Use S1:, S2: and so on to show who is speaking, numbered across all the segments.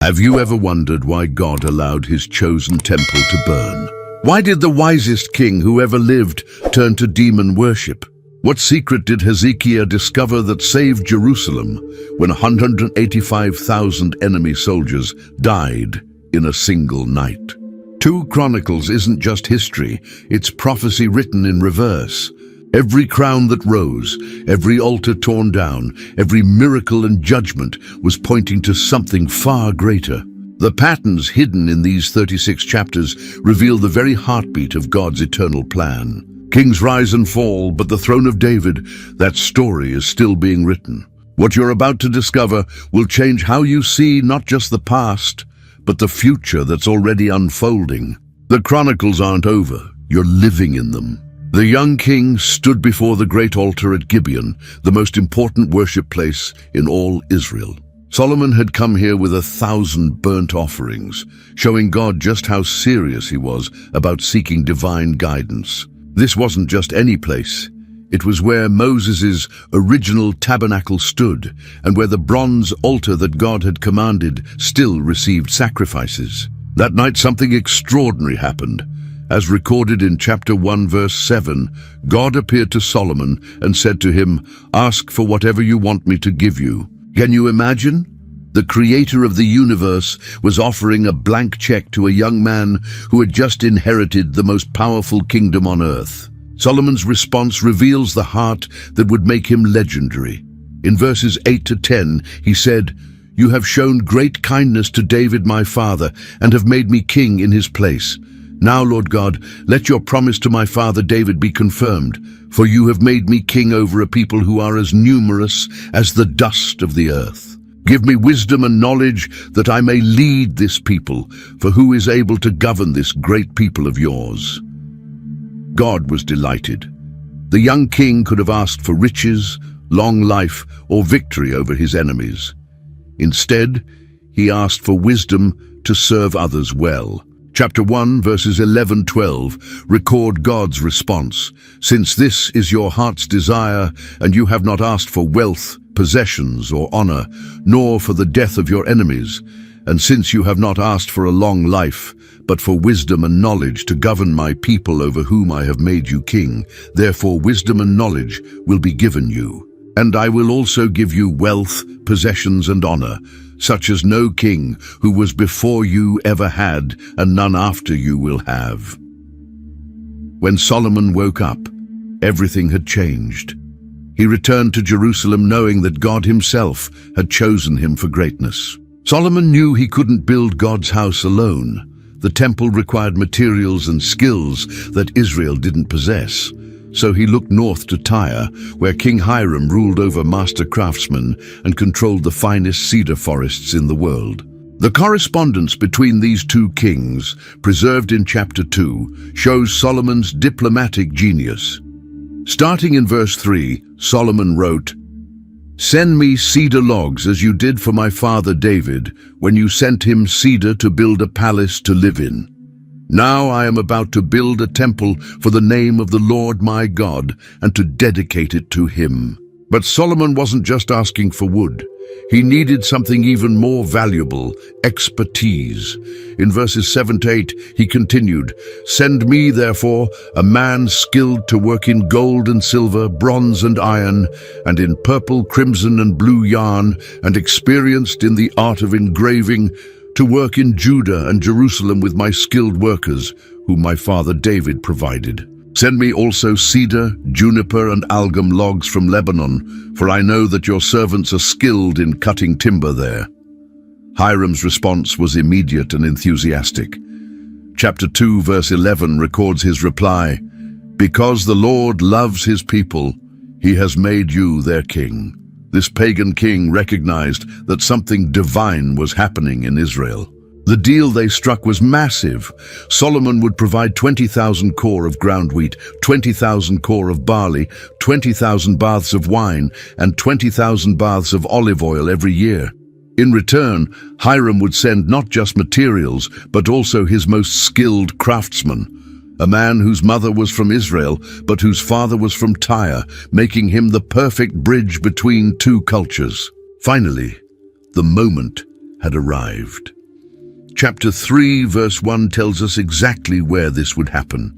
S1: Have you ever wondered why God allowed his chosen temple to burn? Why did the wisest king who ever lived turn to demon worship? What secret did Hezekiah discover that saved Jerusalem when 185,000 enemy soldiers died in a single night? 2 Chronicles isn't just history, it's prophecy written in reverse. Every crown that rose, every altar torn down, every miracle and judgment was pointing to something far greater. The patterns hidden in these 36 chapters reveal the very heartbeat of God's eternal plan. Kings rise and fall, but the throne of David, that story is still being written. What you're about to discover will change how you see not just the past, but the future that's already unfolding. The Chronicles aren't over, you're living in them. The young king stood before the great altar at Gibeon, the most important worship place in all Israel. Solomon had come here with 1,000 burnt offerings, showing God just how serious he was about seeking divine guidance. This wasn't just any place. It was where Moses' original tabernacle stood, and where the bronze altar that God had commanded still received sacrifices. That night something extraordinary happened. As recorded in chapter 1 verse 7, God appeared to Solomon and said to him, "Ask for whatever you want me to give you." Can you imagine? The creator of the universe was offering a blank check to a young man who had just inherited the most powerful kingdom on earth. Solomon's response reveals the heart that would make him legendary. In verses 8 to 10, he said, "You have shown great kindness to David my father, and have made me king in his place. Now, Lord God, let your promise to my father David be confirmed, for you have made me king over a people who are as numerous as the dust of the earth. Give me wisdom and knowledge that I may lead this people, for who is able to govern this great people of yours?" God was delighted. The young king could have asked for riches, long life, or victory over his enemies. Instead, he asked for wisdom to serve others well. Chapter 1, verses 11-12 record God's response. "Since this is your heart's desire, and you have not asked for wealth, possessions, or honor, nor for the death of your enemies, and since you have not asked for a long life, but for wisdom and knowledge to govern my people over whom I have made you king, therefore wisdom and knowledge will be given you. And I will also give you wealth, possessions, and honor, such as no king who was before you ever had, and none after you will have." When Solomon woke up, everything had changed. He returned to Jerusalem knowing that God himself had chosen him for greatness. Solomon knew he couldn't build God's house alone. The temple required materials and skills that Israel didn't possess. So he looked north to Tyre, where King Hiram ruled over master craftsmen and controlled the finest cedar forests in the world. The correspondence between these 2 kings, preserved in chapter 2, shows Solomon's diplomatic genius. Starting in verse 3, Solomon wrote, "Send me cedar logs as you did for my father David, when you sent him cedar to build a palace to live in. Now I am about to build a temple for the name of the Lord my God and to dedicate it to him." But Solomon wasn't just asking for wood. He needed something even more valuable, expertise. In verses 7-8, he continued, "Send me, therefore, a man skilled to work in gold and silver, bronze and iron, and in purple, crimson, and blue yarn, and experienced in the art of engraving, to work in Judah and Jerusalem with my skilled workers, whom my father David provided. Send me also cedar, juniper, and algum logs from Lebanon, for I know that your servants are skilled in cutting timber there." Hiram's response was immediate and enthusiastic. Chapter 2, verse 11 records his reply, "Because the Lord loves his people, he has made you their king." This pagan king recognized that something divine was happening in Israel. The deal they struck was massive. Solomon would provide 20,000 kor of ground wheat, 20,000 kor of barley, 20,000 baths of wine, and 20,000 baths of olive oil every year. In return, Hiram would send not just materials, but also his most skilled craftsmen. A man whose mother was from Israel, but whose father was from Tyre, making him the perfect bridge between 2 cultures. Finally, the moment had arrived. Chapter 3, verse 1 tells us exactly where this would happen.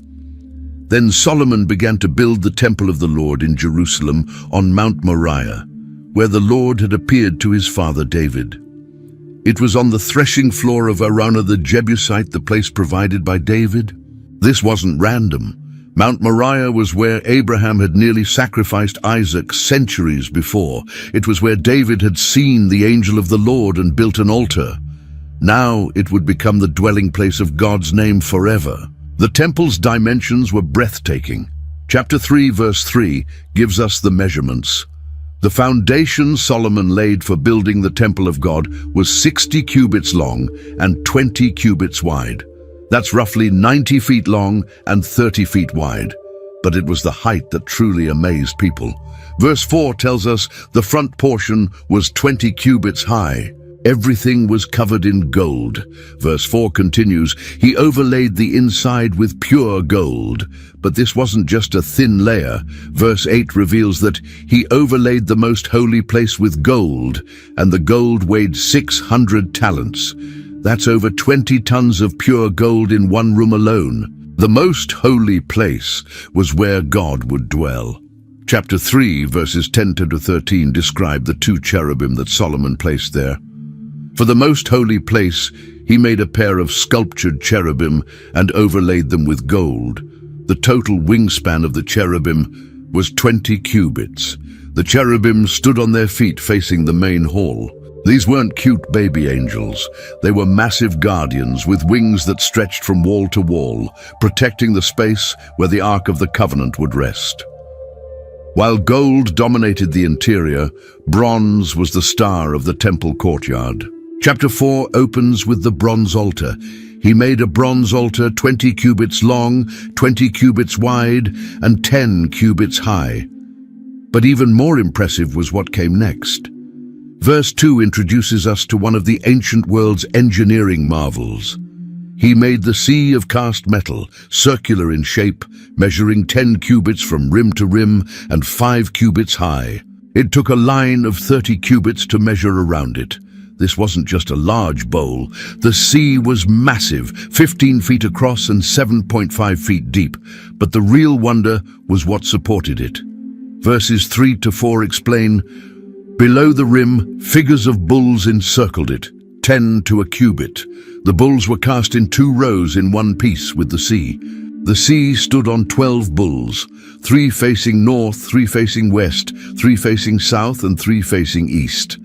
S1: Then Solomon began to build the temple of the Lord in Jerusalem on Mount Moriah, where the Lord had appeared to his father David. It was on the threshing floor of Araunah the Jebusite, the place provided by David. This wasn't random. Mount Moriah was where Abraham had nearly sacrificed Isaac centuries before. It was where David had seen the angel of the Lord and built an altar. Now it would become the dwelling place of God's name forever. The temple's dimensions were breathtaking. Chapter 3, verse 3 gives us the measurements. The foundation Solomon laid for building the temple of God was 60 cubits long and 20 cubits wide. That's roughly 90 feet long and 30 feet wide. But it was the height that truly amazed people. Verse 4 tells us the front portion was 20 cubits high. Everything was covered in gold. Verse 4 continues, he overlaid the inside with pure gold. But this wasn't just a thin layer. Verse 8 reveals that he overlaid the most holy place with gold, and the gold weighed 600 talents. That's over 20 tons of pure gold in one room alone. The most holy place was where God would dwell. Chapter 3, verses 10 to 13 describe the two cherubim that Solomon placed there. For the most holy place, he made a pair of sculptured cherubim and overlaid them with gold. The total wingspan of the cherubim was 20 cubits. The cherubim stood on their feet facing the main hall. These weren't cute baby angels. They were massive guardians with wings that stretched from wall to wall, protecting the space where the Ark of the Covenant would rest. While gold dominated the interior, bronze was the star of the temple courtyard. Chapter 4 opens with the bronze altar. He made a bronze altar 20 cubits long, 20 cubits wide, and 10 cubits high. But even more impressive was what came next. Verse 2 introduces us to one of the ancient world's engineering marvels. He made the sea of cast metal, circular in shape, measuring 10 cubits from rim to rim and 5 cubits high. It took a line of 30 cubits to measure around it. This wasn't just a large bowl. The sea was massive, 15 feet across and 7.5 feet deep. But the real wonder was what supported it. Verses 3 to 4 explain, below the rim, figures of bulls encircled it, 10 to a cubit. The bulls were cast in 2 rows in one piece with the sea. The sea stood on 12 bulls, 3 facing north, 3 facing west, 3 facing south, and 3 facing east.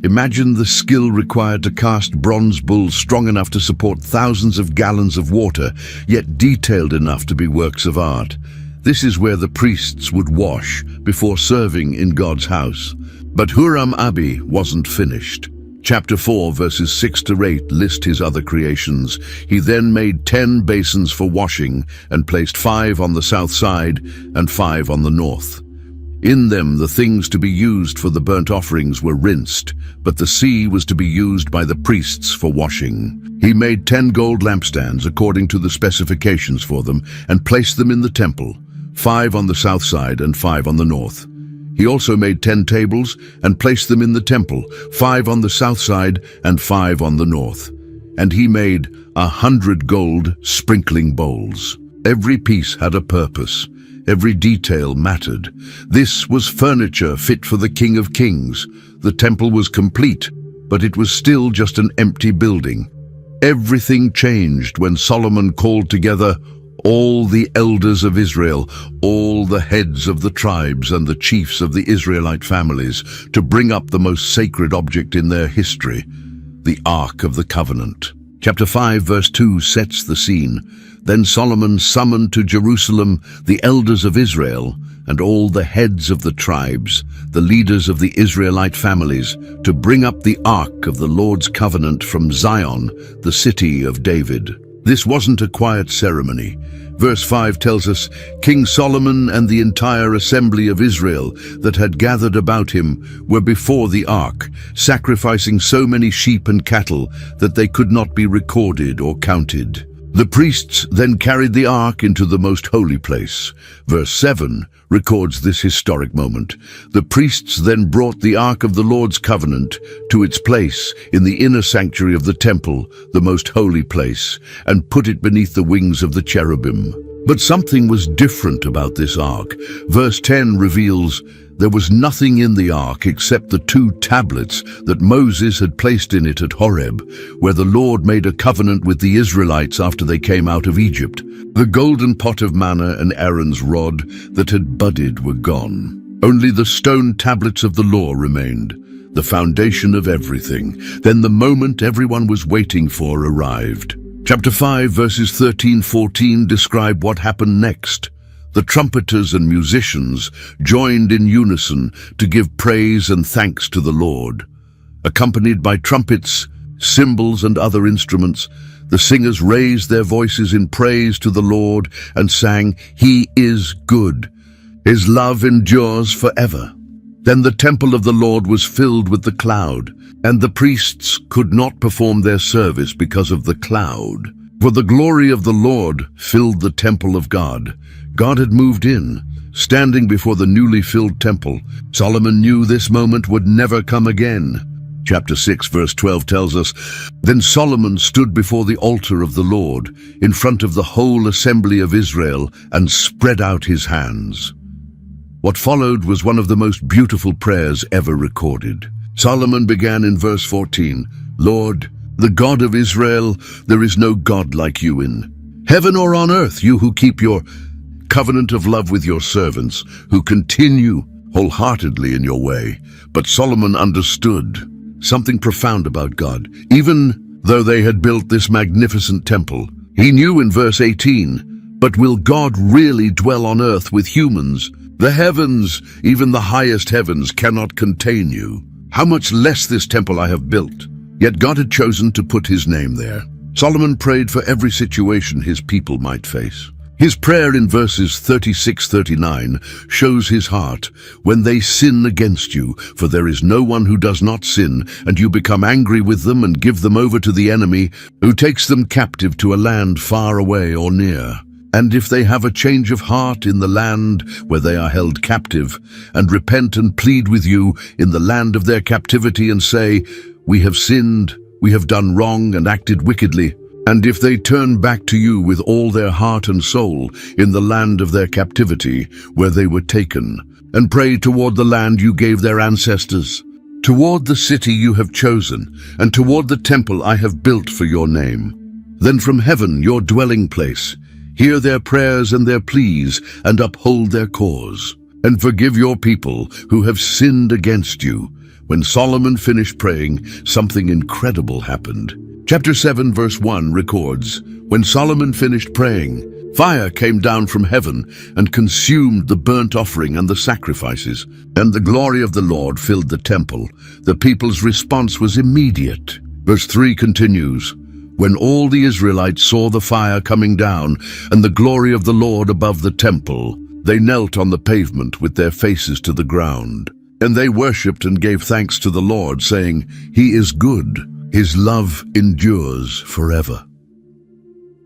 S1: Imagine the skill required to cast bronze bulls strong enough to support thousands of gallons of water, yet detailed enough to be works of art. This is where the priests would wash before serving in God's house. But Huram-Abi wasn't finished. Chapter 4, verses 6 to 8 list his other creations. He then made 10 basins for washing and placed 5 on the south side and 5 on the north. In them the things to be used for the burnt offerings were rinsed, but the sea was to be used by the priests for washing. He made 10 gold lampstands according to the specifications for them and placed them in the temple, 5 on the south side and 5 on the north. He also made 10 tables and placed them in the temple, 5 on the south side and 5 on the north. And he made 100 gold sprinkling bowls. Every piece had a purpose. Every detail mattered. This was furniture fit for the King of Kings. The temple was complete, but it was still just an empty building. Everything changed when Solomon called together all the elders of Israel, all the heads of the tribes and the chiefs of the Israelite families, to bring up the most sacred object in their history, the Ark of the Covenant. Chapter 5, verse 2 sets the scene. Then Solomon summoned to Jerusalem the elders of Israel and all the heads of the tribes, the leaders of the Israelite families, to bring up the Ark of the Lord's covenant from Zion, the city of David. This wasn't a quiet ceremony. Verse 5 tells us, King Solomon and the entire assembly of Israel that had gathered about him were before the ark, sacrificing so many sheep and cattle that they could not be recorded or counted. The priests then carried the ark into the most holy place. Verse 7 records this historic moment. The priests then brought the ark of the Lord's covenant to its place in the inner sanctuary of the temple, the most holy place, and put it beneath the wings of the cherubim. But something was different about this ark. Verse 10 reveals there was nothing in the ark except the 2 tablets that Moses had placed in it at Horeb, where the Lord made a covenant with the Israelites after they came out of Egypt. The golden pot of manna and Aaron's rod that had budded were gone. Only the stone tablets of the law remained, the foundation of everything. Then the moment everyone was waiting for arrived. Chapter 5, verses 13-14 describe what happened next. The trumpeters and musicians joined in unison to give praise and thanks to the Lord. Accompanied by trumpets, cymbals, and other instruments, the singers raised their voices in praise to the Lord and sang, "He is good. His love endures forever." Then the temple of the Lord was filled with the cloud, and the priests could not perform their service because of the cloud. For the glory of the Lord filled the temple of God. God had moved in, standing before the newly filled temple. Solomon knew this moment would never come again. Chapter 6, verse 12 tells us, "Then Solomon stood before the altar of the Lord, in front of the whole assembly of Israel, and spread out his hands." What followed was one of the most beautiful prayers ever recorded. Solomon began in verse 14, "Lord, the God of Israel, there is no God like you in heaven or on earth, you who keep your covenant of love with your servants, who continue wholeheartedly in your way." But Solomon understood something profound about God. Even though they had built this magnificent temple, he knew in verse 18, "But will God really dwell on earth with humans? The heavens, even the highest heavens, cannot contain you. How much less this temple I have built?" Yet God had chosen to put his name there. Solomon prayed for every situation his people might face. His prayer in verses 36-39 shows his heart. "When they sin against you, for there is no one who does not sin, and you become angry with them and give them over to the enemy, who takes them captive to a land far away or near. And if they have a change of heart in the land where they are held captive, and repent and plead with you in the land of their captivity and say, 'We have sinned, we have done wrong and acted wickedly,' and if they turn back to you with all their heart and soul in the land of their captivity where they were taken, and pray toward the land you gave their ancestors, toward the city you have chosen, and toward the temple I have built for your name, then from heaven, your dwelling place, hear their prayers and their pleas, and uphold their cause, and forgive your people who have sinned against you." When Solomon finished praying, something incredible happened. Chapter 7, verse 1 records, "When Solomon finished praying, fire came down from heaven and consumed the burnt offering and the sacrifices, and the glory of the Lord filled the temple." The people's response was immediate. Verse 3 continues, "When all the Israelites saw the fire coming down and the glory of the Lord above the temple, they knelt on the pavement with their faces to the ground. And they worshipped and gave thanks to the Lord, saying, 'He is good. His love endures forever.'"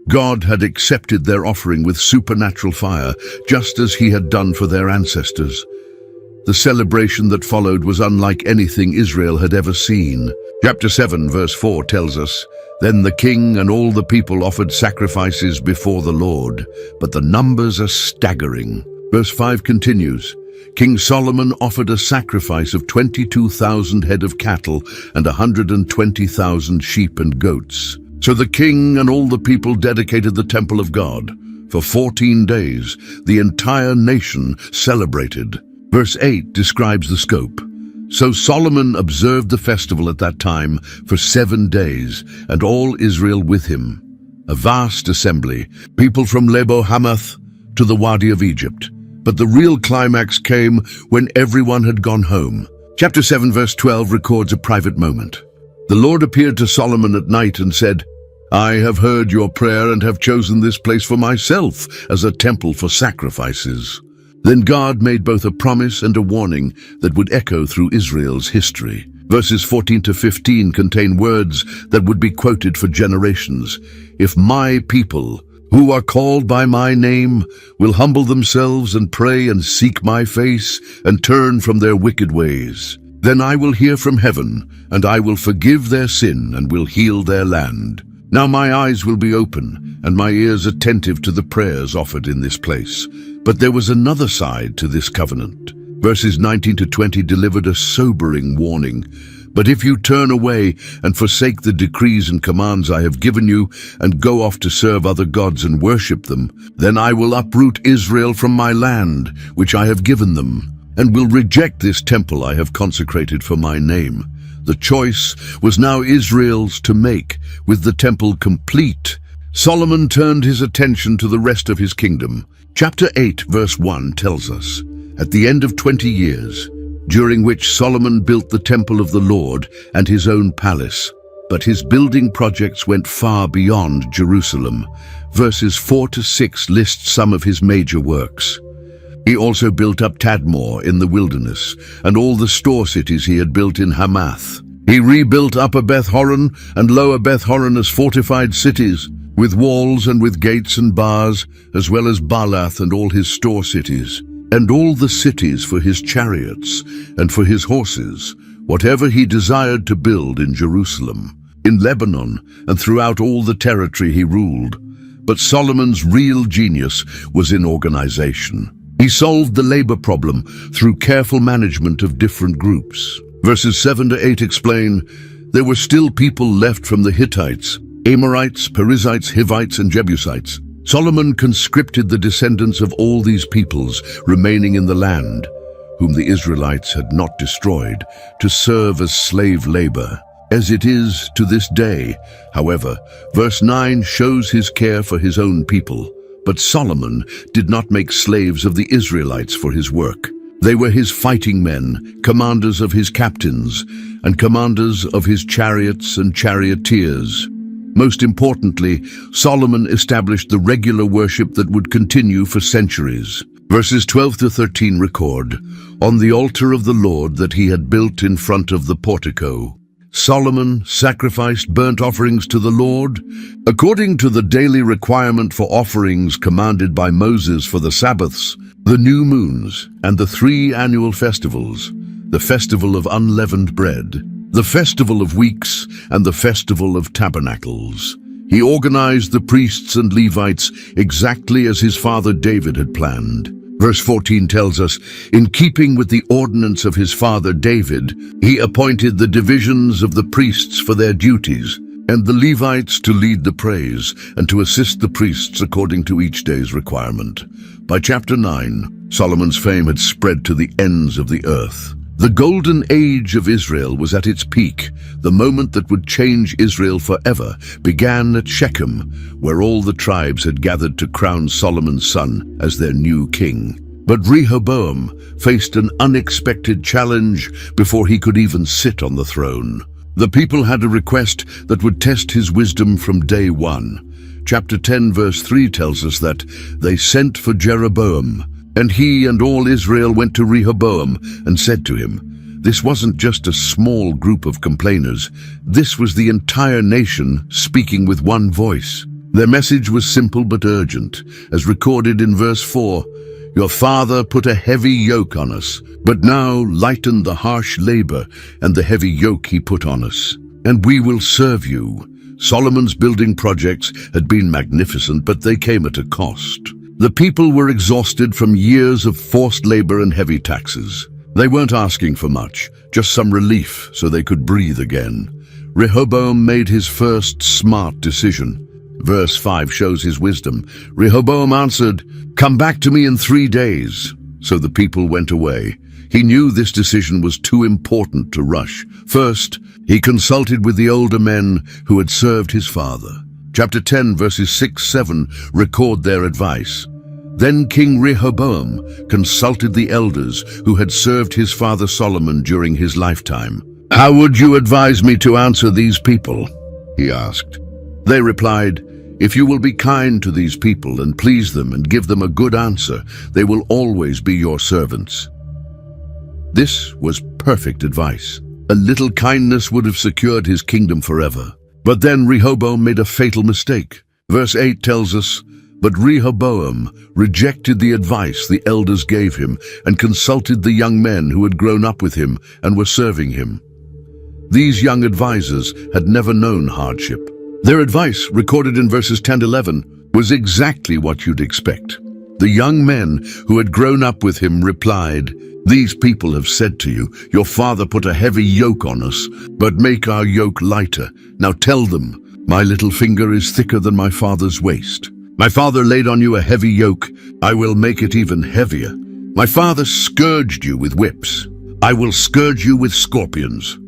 S1: God had accepted their offering with supernatural fire, just as he had done for their ancestors. The celebration that followed was unlike anything Israel had ever seen. Chapter 7, verse 4 tells us, "Then the king and all the people offered sacrifices before the Lord, but the numbers are staggering." Verse 5 continues, "King Solomon offered a sacrifice of 22,000 head of cattle and 120,000 sheep and goats. So the king and all the people dedicated the temple of God. For 14 days, the entire nation celebrated." Verse 8 describes the scope. "So Solomon observed the festival at that time for 7 days, and all Israel with him. A vast assembly, people from Lebo Hamath to the Wadi of Egypt. But the real climax came when everyone had gone home." Chapter 7, verse 12 records a private moment. "The Lord appeared to Solomon at night and said, 'I have heard your prayer and have chosen this place for myself as a temple for sacrifices.'" Then God made both a promise and a warning that would echo through Israel's history. Verses 14 to 15 contain words that would be quoted for generations. If my people, who are called by my name, will humble themselves and pray and seek my face and turn from their wicked ways, then I will hear from heaven, and I will forgive their sin and will heal their land. Now my eyes will be open, and my ears attentive to the prayers offered in this place. But there was another side to this covenant. Verses 19 to 20 delivered a sobering warning. But if you turn away and forsake the decrees and commands I have given you, and go off to serve other gods and worship them, then I will uproot Israel from my land, which I have given them, and will reject this temple I have consecrated for my name. The choice was now Israel's to make. With the temple complete, Solomon turned his attention to the rest of his kingdom. Chapter 8, verse 1 tells us, at the end of 20 years, during which Solomon built the temple of the Lord and his own palace, but his building projects went far beyond Jerusalem. Verses 4 to 6 list some of his major works. He also built up Tadmor in the wilderness, and all the store cities he had built in Hamath. He rebuilt Upper Beth-horon and Lower Beth-horon as fortified cities, with walls and with gates and bars, as well as Baalath and all his store cities, and all the cities for his chariots and for his horses, whatever he desired to build in Jerusalem, in Lebanon, and throughout all the territory he ruled. But Solomon's real genius was in organization. He solved the labor problem through careful management of different groups. Verses 7 to 8 explain, there were still people left from the Hittites, Amorites, Perizzites, Hivites, and Jebusites. Solomon conscripted the descendants of all these peoples remaining in the land, whom the Israelites had not destroyed, to serve as slave labor, as it is to this day. However, verse 9 shows his care for his own people. But Solomon did not make slaves of the Israelites for his work. They were his fighting men, commanders of his captains, and commanders of his chariots and charioteers. Most importantly, Solomon established the regular worship that would continue for centuries. Verses 12 to 13 record, on the altar of the Lord that he had built in front of the portico, Solomon sacrificed burnt offerings to the Lord, according to the daily requirement for offerings commanded by Moses for the Sabbaths, the new moons, and the 3 annual festivals, the festival of unleavened bread, the festival of weeks, and the festival of tabernacles. He organized the priests and Levites exactly as his father David had planned. Verse 14 tells us, in keeping with the ordinance of his father David, he appointed the divisions of the priests for their duties, and the Levites to lead the praise, and to assist the priests according to each day's requirement. By chapter 9, Solomon's fame had spread to the ends of the earth. The golden age of Israel was at its peak. The moment that would change Israel forever began at Shechem, where all the tribes had gathered to crown Solomon's son as their new king. But Rehoboam faced an unexpected challenge before he could even sit on the throne. The people had a request that would test his wisdom from day one. Chapter 10 verse 3 tells us that they sent for Jeroboam, and he and all Israel went to Rehoboam and said to him, this wasn't just a small group of complainers. This was the entire nation speaking with one voice. Their message was simple but urgent, as recorded in verse 4. Your father put a heavy yoke on us, but now lighten the harsh labor and the heavy yoke he put on us, and we will serve you. Solomon's building projects had been magnificent, but they came at a cost. The people were exhausted from years of forced labor and heavy taxes. They weren't asking for much, just some relief so they could breathe again. Rehoboam made his first smart decision. Verse 5 shows his wisdom. Rehoboam answered, come back to me in 3 days. So the people went away. He knew this decision was too important to rush. First, he consulted with the older men who had served his father. Chapter 10 verses 6-7 record their advice. Then King Rehoboam consulted the elders who had served his father Solomon during his lifetime. How would you advise me to answer these people? He asked. They replied, if you will be kind to these people and please them and give them a good answer, they will always be your servants. This was perfect advice. A little kindness would have secured his kingdom forever. But then Rehoboam made a fatal mistake. Verse 8 tells us, "But Rehoboam rejected the advice the elders gave him and consulted the young men who had grown up with him and were serving him." These young advisors had never known hardship. Their advice, recorded in verses 10 to 11, was exactly what you'd expect. The young men who had grown up with him replied, "These people have said to you, 'Your father put a heavy yoke on us, but make our yoke lighter.' Now tell them, 'My little finger is thicker than my father's waist. My father laid on you a heavy yoke. I will make it even heavier. My father scourged you with whips. I will scourge you with scorpions."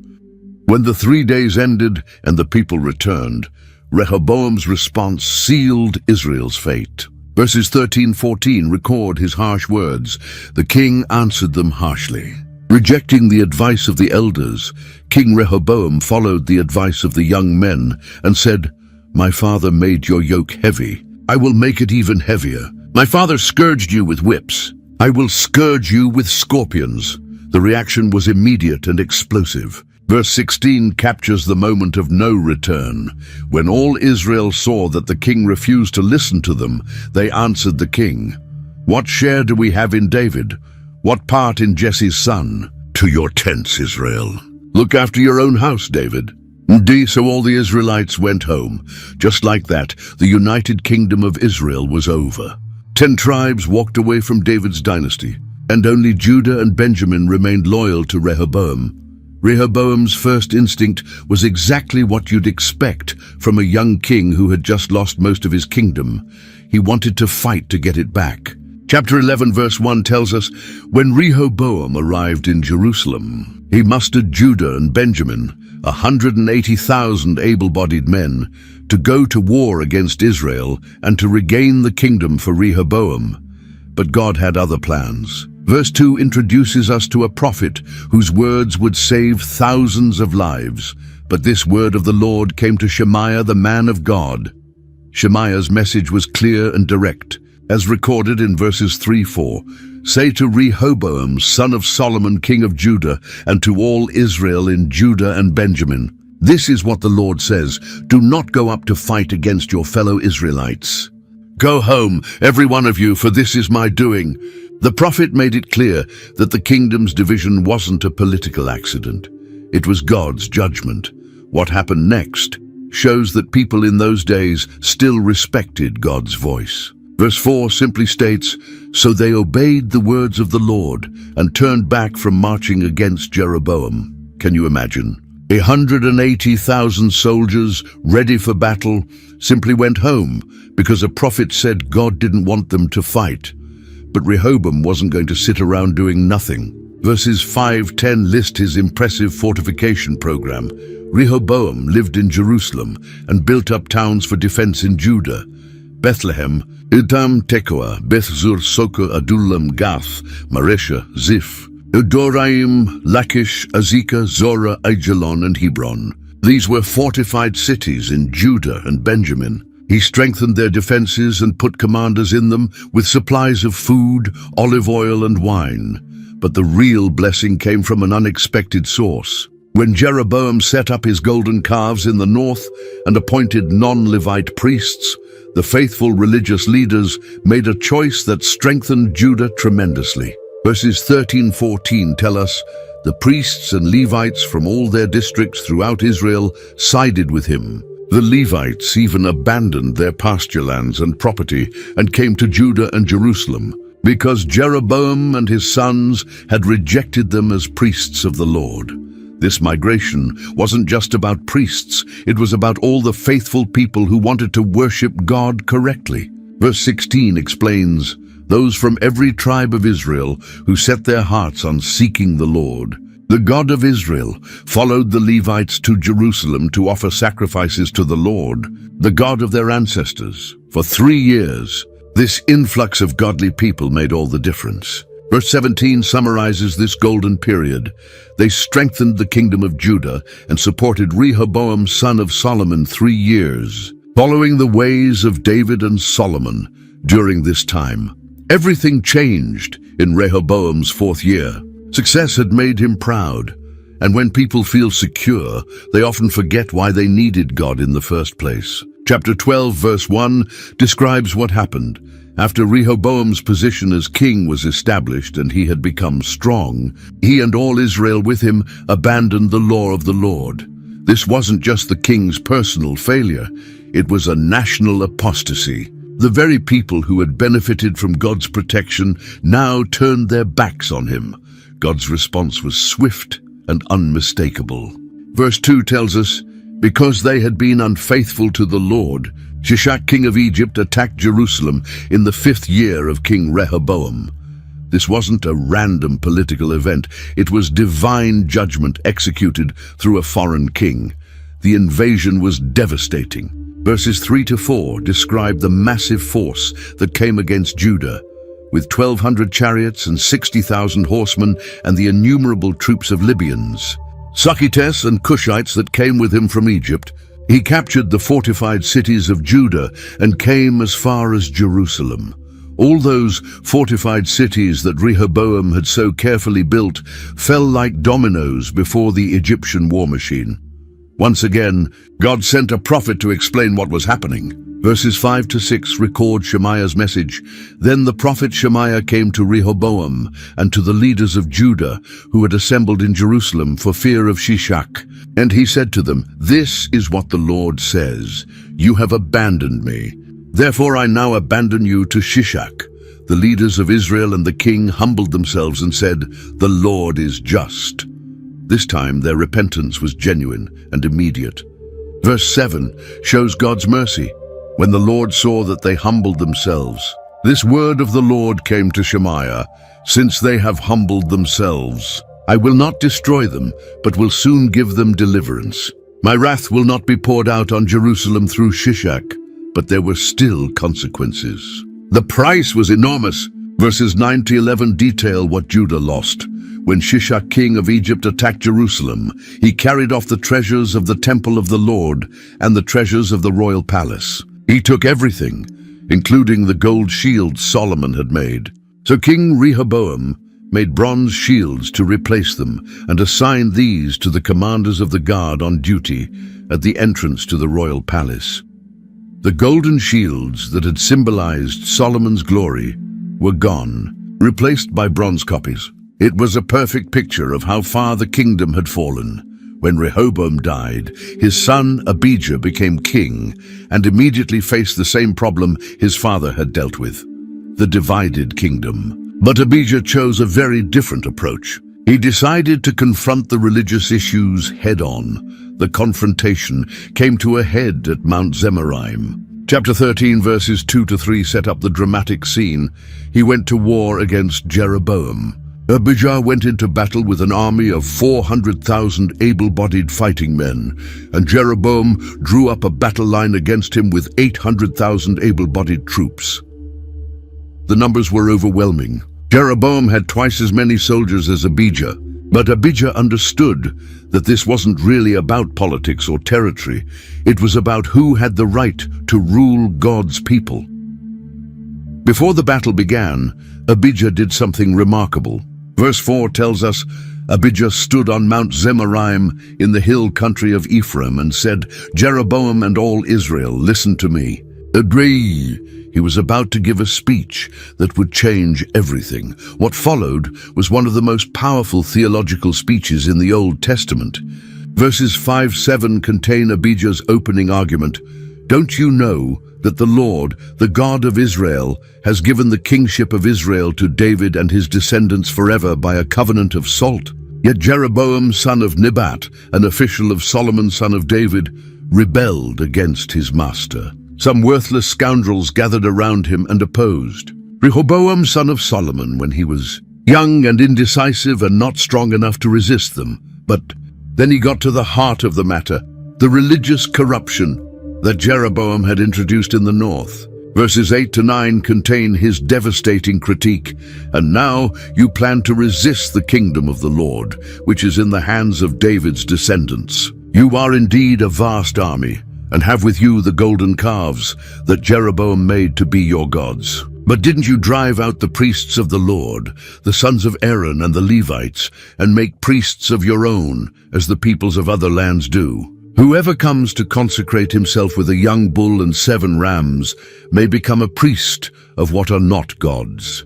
S1: When the 3 days ended and the people returned, Rehoboam's response sealed Israel's fate. Verses 13-14 record his harsh words. The king answered them harshly. Rejecting the advice of the elders, King Rehoboam followed the advice of the young men and said, "My father made your yoke heavy. I will make it even heavier. My father scourged you with whips. I will scourge you with scorpions." The reaction was immediate and explosive. Verse 16 captures the moment of no return. When all Israel saw that the king refused to listen to them, they answered the king, "What share do we have in David? What part in Jesse's son? To your tents, Israel. Look after your own house, David." Indeed, so all the Israelites went home. Just like that, the united kingdom of Israel was over. 10 tribes walked away from David's dynasty, and only Judah and Benjamin remained loyal to Rehoboam. Rehoboam's first instinct was exactly what you'd expect from a young king who had just lost most of his kingdom. He wanted to fight to get it back. Chapter 11 verse 1 tells us, "When Rehoboam arrived in Jerusalem, he mustered Judah and Benjamin, 180,000 able-bodied men, to go to war against Israel and to regain the kingdom for Rehoboam. But God had other plans. Verse 2 introduces us to a prophet whose words would save thousands of lives. But this word of the Lord came to Shemaiah, the man of God. Shemaiah's message was clear and direct, as recorded in verses 3-4. "Say to Rehoboam, son of Solomon, king of Judah, and to all Israel in Judah and Benjamin, this is what the Lord says, do not go up to fight against your fellow Israelites. Go home, every one of you, for this is my doing." The prophet made it clear that the kingdom's division wasn't a political accident. It was God's judgment. What happened next shows that people in those days still respected God's voice. Verse 4 simply states, "So they obeyed the words of the Lord and turned back from marching against Jeroboam." Can you imagine? 180,000 soldiers ready for battle simply went home because a prophet said God didn't want them to fight. But Rehoboam wasn't going to sit around doing nothing. Verses 5-10 list his impressive fortification program. Rehoboam lived in Jerusalem and built up towns for defense in Judah: Bethlehem, Edam, Tekoa, Beth-zur, Soko, Adullam, Gath, Maresha, Ziph, Edoraim, Lachish, Azekah, Zorah, Aijalon, and Hebron. These were fortified cities in Judah and Benjamin. He strengthened their defenses and put commanders in them with supplies of food, olive oil, and wine. But the real blessing came from an unexpected source. When Jeroboam set up his golden calves in the north and appointed non-Levite priests, the faithful religious leaders made a choice that strengthened Judah tremendously. Verses 13-14 tell us, "The priests and Levites from all their districts throughout Israel sided with him. The Levites even abandoned their pasture lands and property and came to Judah and Jerusalem, because Jeroboam and his sons had rejected them as priests of the Lord." This migration wasn't just about priests, it was about all the faithful people who wanted to worship God correctly. Verse 16 explains, "Those from every tribe of Israel who set their hearts on seeking the Lord." The God of Israel followed the Levites to Jerusalem to offer sacrifices to the Lord, the God of their ancestors. For 3 years, this influx of godly people made all the difference. Verse 17 summarizes this golden period. They strengthened the kingdom of Judah and supported Rehoboam, son of Solomon, 3 years, following the ways of David and Solomon. During this time, everything changed in Rehoboam's 4th year. Success had made him proud. And when people feel secure, they often forget why they needed God in the first place. Chapter 12, verse 1 describes what happened. After Rehoboam's position as king was established and he had become strong, he and all Israel with him abandoned the law of the Lord. This wasn't just the king's personal failure, it was a national apostasy. The very people who had benefited from God's protection now turned their backs on him. God's response was swift and unmistakable. Verse 2 tells us, because they had been unfaithful to the Lord, Shishak, king of Egypt, attacked Jerusalem in the 5th year of King Rehoboam. This wasn't a random political event. It was divine judgment executed through a foreign king. The invasion was devastating. Verses 3 to 4 describe the massive force that came against Judah, with 1,200 chariots and 60,000 horsemen and the innumerable troops of Libyans, Sakhites and Cushites that came with him from Egypt. He captured the fortified cities of Judah and came as far as Jerusalem. All those fortified cities that Rehoboam had so carefully built fell like dominoes before the Egyptian war machine. Once again, God sent a prophet to explain what was happening. Verses 5 to 6 record Shemaiah's message. Then the prophet Shemaiah came to Rehoboam and to the leaders of Judah who had assembled in Jerusalem for fear of Shishak. And he said to them, "This is what the Lord says. You have abandoned me. Therefore I now abandon you to Shishak." The leaders of Israel and the king humbled themselves and said, "The Lord is just." This time their repentance was genuine and immediate. Verse 7 shows God's mercy. When the Lord saw that they humbled themselves, this word of the Lord came to Shemaiah, "Since they have humbled themselves, I will not destroy them, but will soon give them deliverance. My wrath will not be poured out on Jerusalem through Shishak, but there were still consequences." The price was enormous. Verses 9 to 11 detail what Judah lost. When Shishak, king of Egypt, attacked Jerusalem, he carried off the treasures of the temple of the Lord and the treasures of the royal palace. He took everything, including the gold shields Solomon had made. So King Rehoboam made bronze shields to replace them and assigned these to the commanders of the guard on duty at the entrance to the royal palace. The golden shields that had symbolized Solomon's glory were gone, replaced by bronze copies. It was a perfect picture of how far the kingdom had fallen. When Rehoboam died, his son Abijah became king and immediately faced the same problem his father had dealt with, the divided kingdom. But Abijah chose a very different approach. He decided to confront the religious issues head-on. The confrontation came to a head at Mount Zemaraim. Chapter 13, verses 2 to 3 set up the dramatic scene. He went to war against Jeroboam. Abijah went into battle with an army of 400,000 able-bodied fighting men, and Jeroboam drew up a battle line against him with 800,000 able-bodied troops. The numbers were overwhelming. Jeroboam had twice as many soldiers as Abijah, but Abijah understood that this wasn't really about politics or territory. It was about who had the right to rule God's people. Before the battle began, Abijah did something remarkable. Verse 4 tells us, Abijah stood on Mount Zemaraim in the hill country of Ephraim and said, "Jeroboam and all Israel, listen to me. Agree." He was about to give a speech that would change everything. What followed was one of the most powerful theological speeches in the Old Testament. Verses 5-7 contain Abijah's opening argument. "Don't you know that the Lord, the God of Israel, has given the kingship of Israel to David and his descendants forever by a covenant of salt? Yet Jeroboam, son of Nebat, an official of Solomon, son of David, rebelled against his master. Some worthless scoundrels gathered around him and opposed Rehoboam, son of Solomon, when he was young and indecisive and not strong enough to resist them. But then he got to the heart of the matter, the religious corruption that Jeroboam had introduced in the north. Verses 8-9 contain his devastating critique. "And now you plan to resist the kingdom of the Lord, which is in the hands of David's descendants. You are indeed a vast army, and have with you the golden calves that Jeroboam made to be your gods." But didn't you drive out the priests of the Lord, the sons of Aaron and the Levites, and make priests of your own, as the peoples of other lands do? Whoever comes to consecrate himself with a young bull and 7 rams may become a priest of what are not gods.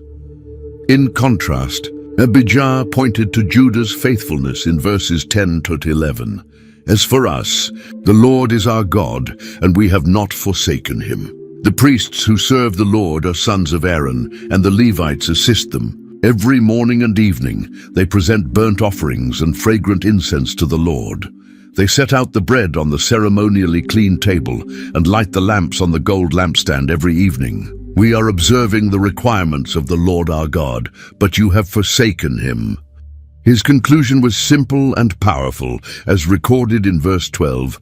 S1: In contrast, Abijah pointed to Judah's faithfulness in verses 10 to 11. As for us, the Lord is our God, and we have not forsaken him. The priests who serve the Lord are sons of Aaron, and the Levites assist them. Every morning and evening they present burnt offerings and fragrant incense to the Lord. They set out the bread on the ceremonially clean table and light the lamps on the gold lampstand every evening. We are observing the requirements of the Lord our God, but you have forsaken him. His conclusion was simple and powerful, as recorded in verse 12.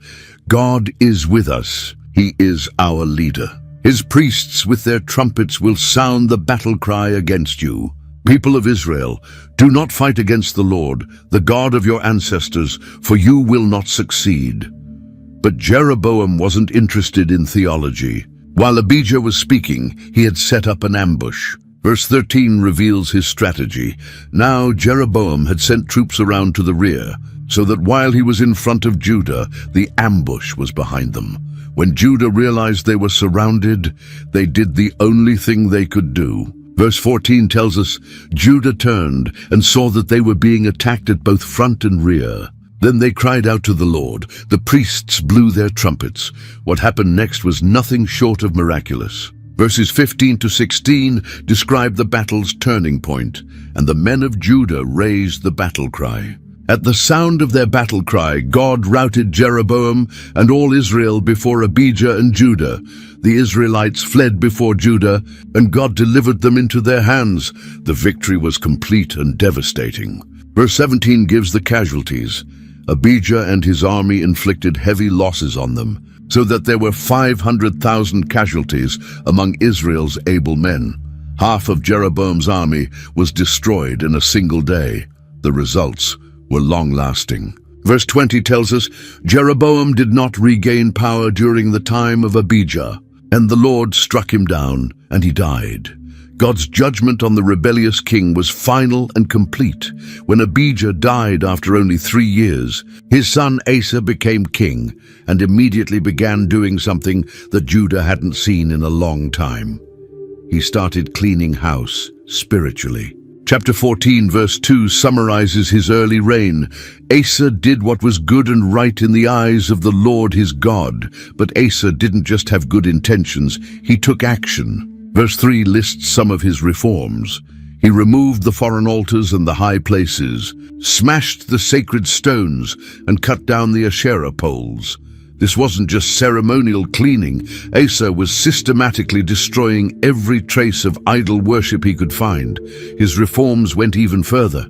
S1: God is with us. He is our leader. His priests with their trumpets will sound the battle cry against you. People of Israel, do not fight against the Lord, the God of your ancestors, for you will not succeed. But Jeroboam wasn't interested in theology. While Abijah was speaking, he had set up an ambush. Verse 13 reveals his strategy. Now Jeroboam had sent troops around to the rear, so that while he was in front of Judah, the ambush was behind them. When Judah realized they were surrounded, they did the only thing they could do. Verse 14 tells us, Judah turned and saw that they were being attacked at both front and rear. Then they cried out to the Lord. The priests blew their trumpets. What happened next was nothing short of miraculous. Verses 15 to 16 describe the battle's turning point, and the men of Judah raised the battle cry. At the sound of their battle cry, God routed Jeroboam and all Israel before Abijah and Judah. The Israelites fled before Judah, and God delivered them into their hands. The victory was complete and devastating. Verse 17 gives the casualties. Abijah and his army inflicted heavy losses on them, so that there were 500,000 casualties among Israel's able men. Half of Jeroboam's army was destroyed in a single day. The results were long-lasting. Verse 20 tells us, Jeroboam did not regain power during the time of Abijah, and the Lord struck him down, and he died. God's judgment on the rebellious king was final and complete. When Abijah died after only 3 years, his son Asa became king, and immediately began doing something that Judah hadn't seen in a long time. He started cleaning house spiritually. Chapter 14, verse 2 summarizes his early reign. Asa did what was good and right in the eyes of the Lord his God. But Asa didn't just have good intentions, he took action. Verse 3 lists some of his reforms. He removed the foreign altars and the high places, smashed the sacred stones, and cut down the Asherah poles. This wasn't just ceremonial cleaning. Asa was systematically destroying every trace of idol worship he could find. His reforms went even further.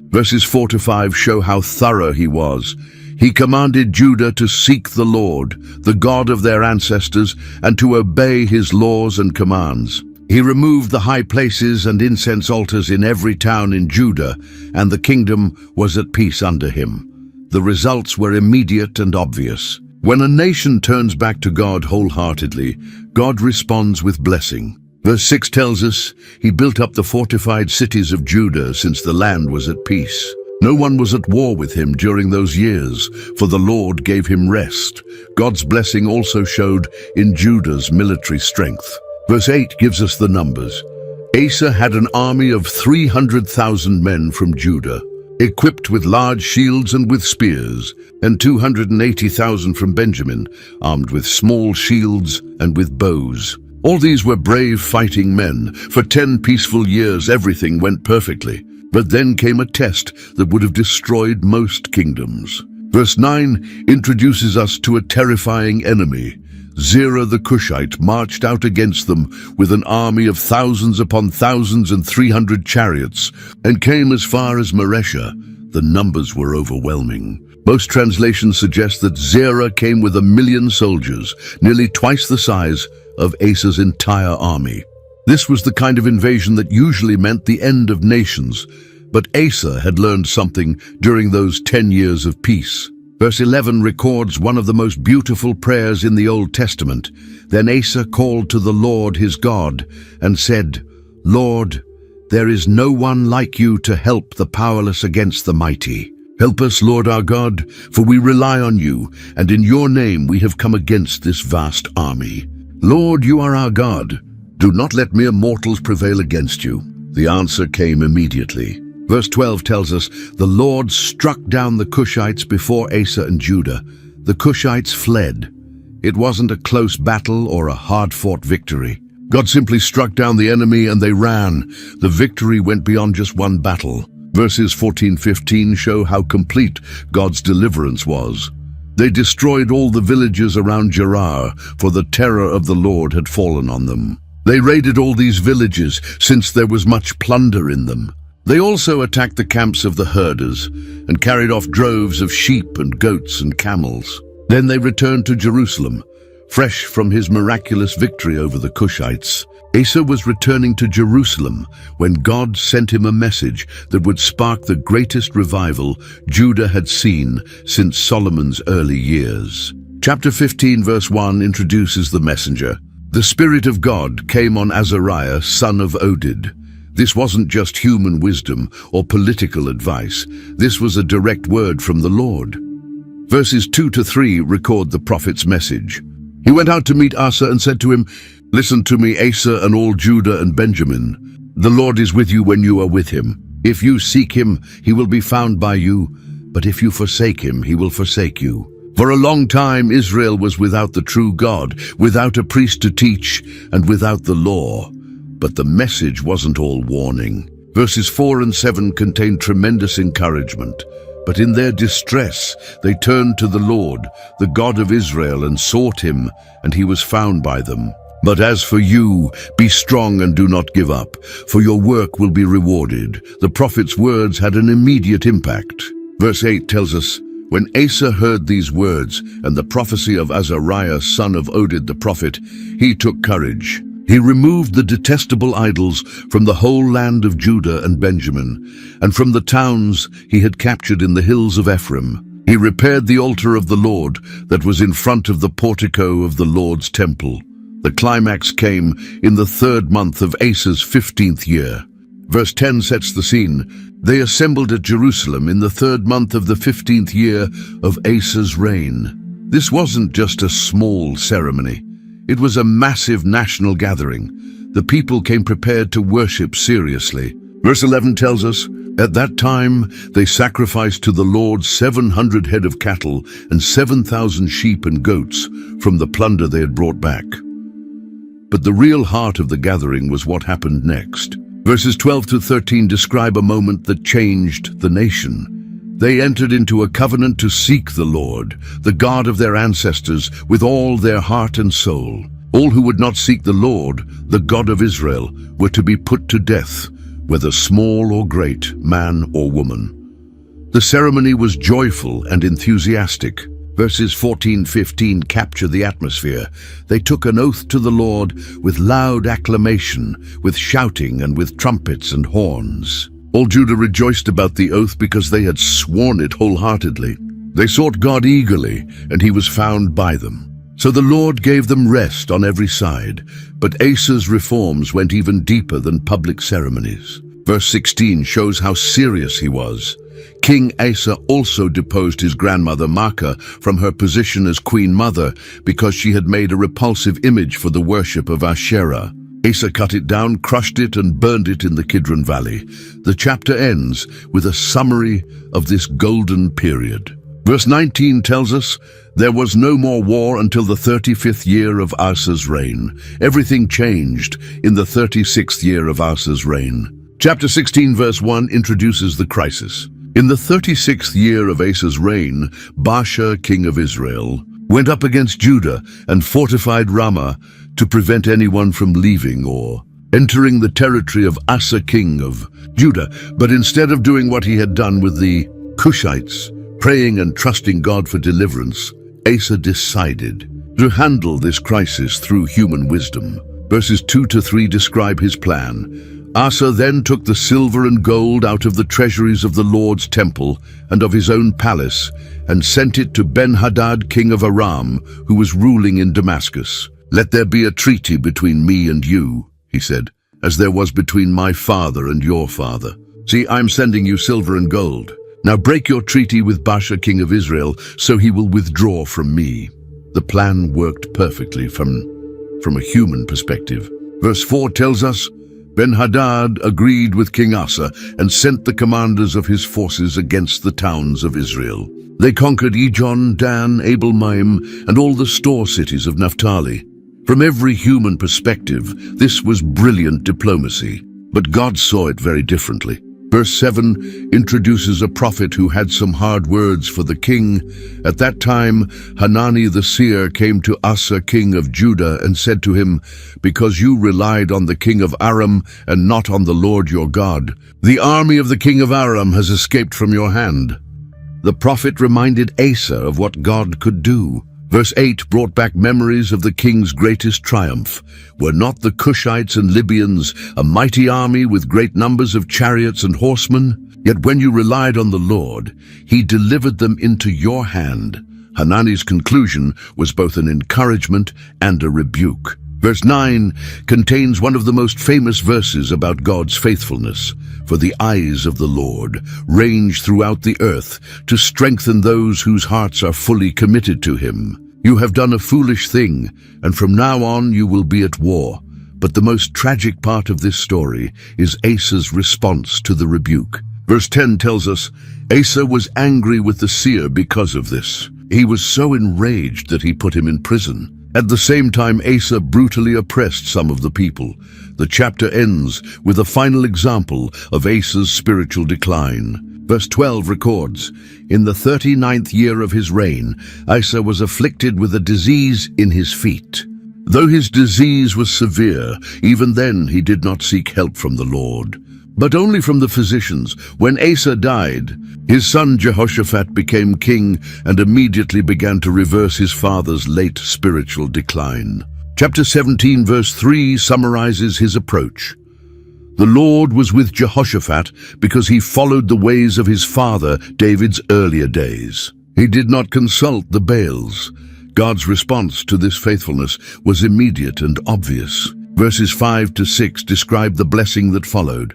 S1: Verses 4 to 5 show how thorough he was. He commanded Judah to seek the Lord, the God of their ancestors, and to obey his laws and commands. He removed the high places and incense altars in every town in Judah, and the kingdom was at peace under him. The results were immediate and obvious. When a nation turns back to God wholeheartedly, God responds with blessing. Verse 6 tells us, he built up the fortified cities of Judah since the land was at peace. No one was at war with him during those years, for the Lord gave him rest. God's blessing also showed in Judah's military strength. Verse 8 gives us the numbers. Asa had an army of 300,000 men from Judah, equipped with large shields and with spears, and 280,000 from Benjamin, armed with small shields and with bows. All these were brave fighting men. For 10 peaceful years everything went perfectly. But then came a test that would have destroyed most kingdoms. Verse 9 introduces us to a terrifying enemy. Zerah the Cushite marched out against them with an army of thousands upon thousands and 300 chariots, and came as far as Mareshah. The numbers were overwhelming. Most translations suggest that Zerah came with 1,000,000 soldiers, nearly twice the size of Asa's entire army. This was the kind of invasion that usually meant the end of nations, but Asa had learned something during those 10 years of peace. Verse 11 records one of the most beautiful prayers in the Old Testament. Then Asa called to the Lord his God and said, Lord, there is no one like you to help the powerless against the mighty. Help us, Lord our God, for we rely on you, and in your name we have come against this vast army. Lord, you are our God. Do not let mere mortals prevail against you. The answer came immediately. Verse 12 tells us, the Lord struck down the Cushites before Asa and Judah. The Cushites fled. It wasn't a close battle or a hard-fought victory. God simply struck down the enemy and they ran. The victory went beyond just one battle. Verses 14-15 show how complete God's deliverance was. They destroyed all the villages around Gerar, for the terror of the Lord had fallen on them. They raided all these villages, since there was much plunder in them. They also attacked the camps of the herders and carried off droves of sheep and goats and camels. Then they returned to Jerusalem, fresh from his miraculous victory over the Cushites. Asa was returning to Jerusalem when God sent him a message that would spark the greatest revival Judah had seen since Solomon's early years. Chapter 15 verse 1 introduces the messenger. The Spirit of God came on Azariah, son of Oded. This wasn't just human wisdom or political advice. This was a direct word from the Lord. Verses 2-3 record the prophet's message. He went out to meet Asa and said to him, Listen to me, Asa and all Judah and Benjamin. The Lord is with you when you are with him. If you seek him, he will be found by you. But if you forsake him, he will forsake you. For a long time Israel was without the true God, without a priest to teach, and without the law. But the message wasn't all warning. Verses 4 and 7 contain tremendous encouragement. But in their distress, they turned to the Lord, the God of Israel, and sought him, and he was found by them. But as for you, be strong and do not give up, for your work will be rewarded. The prophet's words had an immediate impact. Verse 8 tells us, When Asa heard these words and the prophecy of Azariah, son of Oded the prophet, he took courage. He removed the detestable idols from the whole land of Judah and Benjamin, and from the towns he had captured in the hills of Ephraim. He repaired the altar of the Lord that was in front of the portico of the Lord's temple. The climax came in the 3rd month of Asa's 15th year. Verse 10 sets the scene. They assembled at Jerusalem in the 3rd month of the 15th year of Asa's reign. This wasn't just a small ceremony. It was a massive national gathering. The people came prepared to worship seriously. Verse 11 tells us, At that time they sacrificed to the Lord 700 head of cattle and 7,000 sheep and goats from the plunder they had brought back. But the real heart of the gathering was what happened next. Verses 12-13 describe a moment that changed the nation. They entered into a covenant to seek the Lord, the God of their ancestors, with all their heart and soul. All who would not seek the Lord, the God of Israel, were to be put to death, whether small or great, man or woman. The ceremony was joyful and enthusiastic. Verses 14-15 capture the atmosphere. They took an oath to the Lord with loud acclamation, with shouting and with trumpets and horns. All Judah rejoiced about the oath because they had sworn it wholeheartedly. They sought God eagerly, and he was found by them. So the Lord gave them rest on every side, but Asa's reforms went even deeper than public ceremonies. Verse 16 shows how serious he was. King Asa also deposed his grandmother Maacah from her position as queen mother because she had made a repulsive image for the worship of Asherah. Asa cut it down, crushed it, and burned it in the Kidron Valley. The chapter ends with a summary of this golden period. Verse 19 tells us, There was no more war until the 35th year of Asa's reign. Everything changed in the 36th year of Asa's reign. Chapter 16 verse 1 introduces the crisis. In the 36th year of Asa's reign, Baasha, king of Israel, went up against Judah and fortified Ramah to prevent anyone from leaving or entering the territory of Asa, king of Judah. But instead of doing what he had done with the Cushites, praying and trusting God for deliverance, Asa decided to handle this crisis through human wisdom. Verses 2-3 describe his plan. Asa then took the silver and gold out of the treasuries of the Lord's temple and of his own palace, and sent it to Ben-Hadad, king of Aram, who was ruling in Damascus. "Let there be a treaty between me and you," he said, "as there was between my father and your father. See, I'm sending you silver and gold. Now break your treaty with Baasha, king of Israel, so he will withdraw from me." The plan worked perfectly from a human perspective. Verse 4 tells us, Ben-Hadad agreed with King Asa and sent the commanders of his forces against the towns of Israel. They conquered Ijon, Dan, Abel-Maim, and all the store cities of Naphtali. From every human perspective, this was brilliant diplomacy, but God saw it very differently. Verse 7 introduces a prophet who had some hard words for the king. At that time, Hanani the seer came to Asa, king of Judah, and said to him, "Because you relied on the king of Aram and not on the Lord your God, the army of the king of Aram has escaped from your hand." The prophet reminded Asa of what God could do. Verse 8 brought back memories of the king's greatest triumph. Were not the Cushites and Libyans a mighty army with great numbers of chariots and horsemen? Yet when you relied on the Lord, he delivered them into your hand. Hanani's conclusion was both an encouragement and a rebuke. Verse 9 contains one of the most famous verses about God's faithfulness. "For the eyes of the Lord range throughout the earth to strengthen those whose hearts are fully committed to him. You have done a foolish thing, and from now on you will be at war." But the most tragic part of this story is Asa's response to the rebuke. Verse 10 tells us, Asa was angry with the seer because of this. He was so enraged that he put him in prison. At the same time, Asa brutally oppressed some of the people. The chapter ends with a final example of Asa's spiritual decline. Verse 12 records, "In the 39th year of his reign, Asa was afflicted with a disease in his feet. Though his disease was severe, even then he did not seek help from the Lord, but only from the physicians. When Asa died, his son Jehoshaphat became king and immediately began to reverse his father's late spiritual decline." Chapter 17 verse 3 summarizes his approach. "The Lord was with Jehoshaphat because he followed the ways of his father David's earlier days. He did not consult the Baals." God's response to this faithfulness was immediate and obvious. Verses 5 to 6 describe the blessing that followed.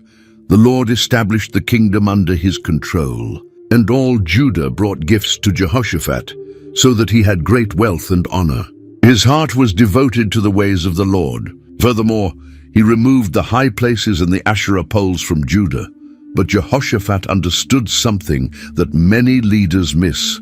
S1: "The Lord established the kingdom under his control, and all Judah brought gifts to Jehoshaphat, so that he had great wealth and honor. His heart was devoted to the ways of the Lord. Furthermore, he removed the high places and the Asherah poles from Judah. But Jehoshaphat understood something that many leaders miss.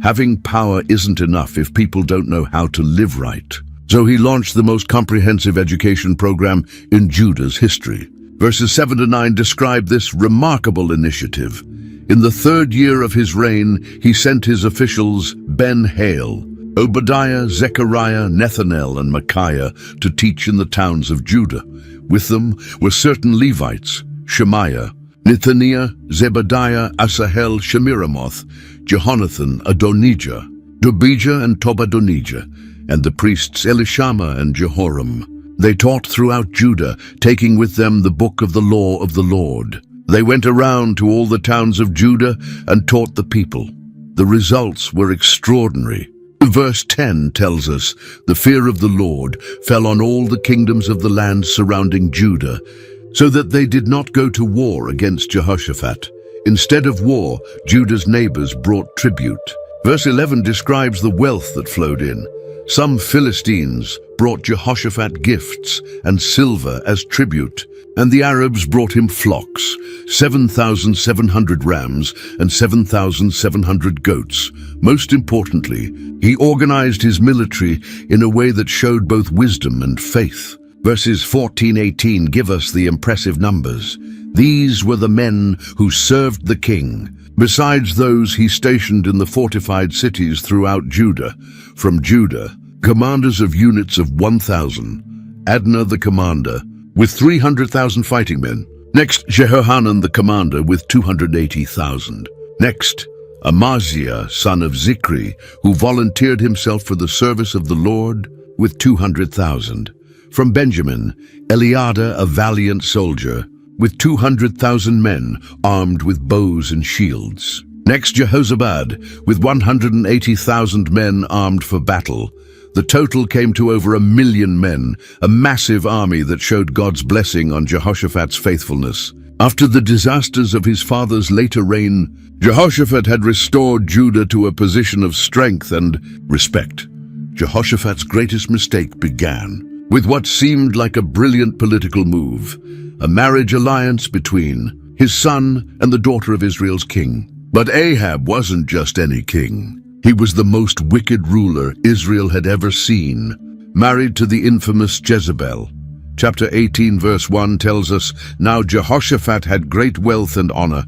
S1: Having power isn't enough if people don't know how to live right. So he launched the most comprehensive education program in Judah's history." Verses 7 to 9 describe this remarkable initiative. "In the 3rd year of his reign, he sent his officials Ben-Hail, Obadiah, Zechariah, Nethanel, and Micaiah to teach in the towns of Judah. With them were certain Levites, Shemaiah, Nethaniah, Zebadiah, Asahel, Shemiramoth, Jehonathan, Adonijah, Dobijah, and Tobadonijah, and the priests Elishama and Jehoram. They taught throughout Judah, taking with them the book of the law of the Lord. They went around to all the towns of Judah and taught the people. The results were extraordinary. Verse 10 tells us, "The fear of the Lord fell on all the kingdoms of the land surrounding Judah, so that they did not go to war against Jehoshaphat. Instead of war, Judah's neighbors brought tribute." Verse 11 describes the wealth that flowed in. "Some Philistines brought Jehoshaphat gifts and silver as tribute, and the Arabs brought him flocks, 7,700 rams and 7,700 goats. Most importantly, he organized his military in a way that showed both wisdom and faith." Verses 14-18 give us the impressive numbers. "These were the men who served the king, besides those he stationed in the fortified cities throughout Judah. From Judah, commanders of units of 1,000, Adnah the commander, with 300,000 fighting men. Next, Jehohanan the commander with 280,000. Next, Amaziah, son of Zikri, who volunteered himself for the service of the Lord with 200,000. From Benjamin, Eliada, a valiant soldier, with 200,000 men armed with bows and shields. Next, Jehozabad, with 180,000 men armed for battle. The total came to over 1,000,000 men, a massive army that showed God's blessing on Jehoshaphat's faithfulness. After the disasters of his father's later reign, Jehoshaphat had restored Judah to a position of strength and respect. Jehoshaphat's greatest mistake began with what seemed like a brilliant political move, a marriage alliance between his son and the daughter of Israel's king. But Ahab wasn't just any king. He was the most wicked ruler Israel had ever seen, married to the infamous Jezebel. Chapter 18 verse 1 tells us, "Now Jehoshaphat had great wealth and honor,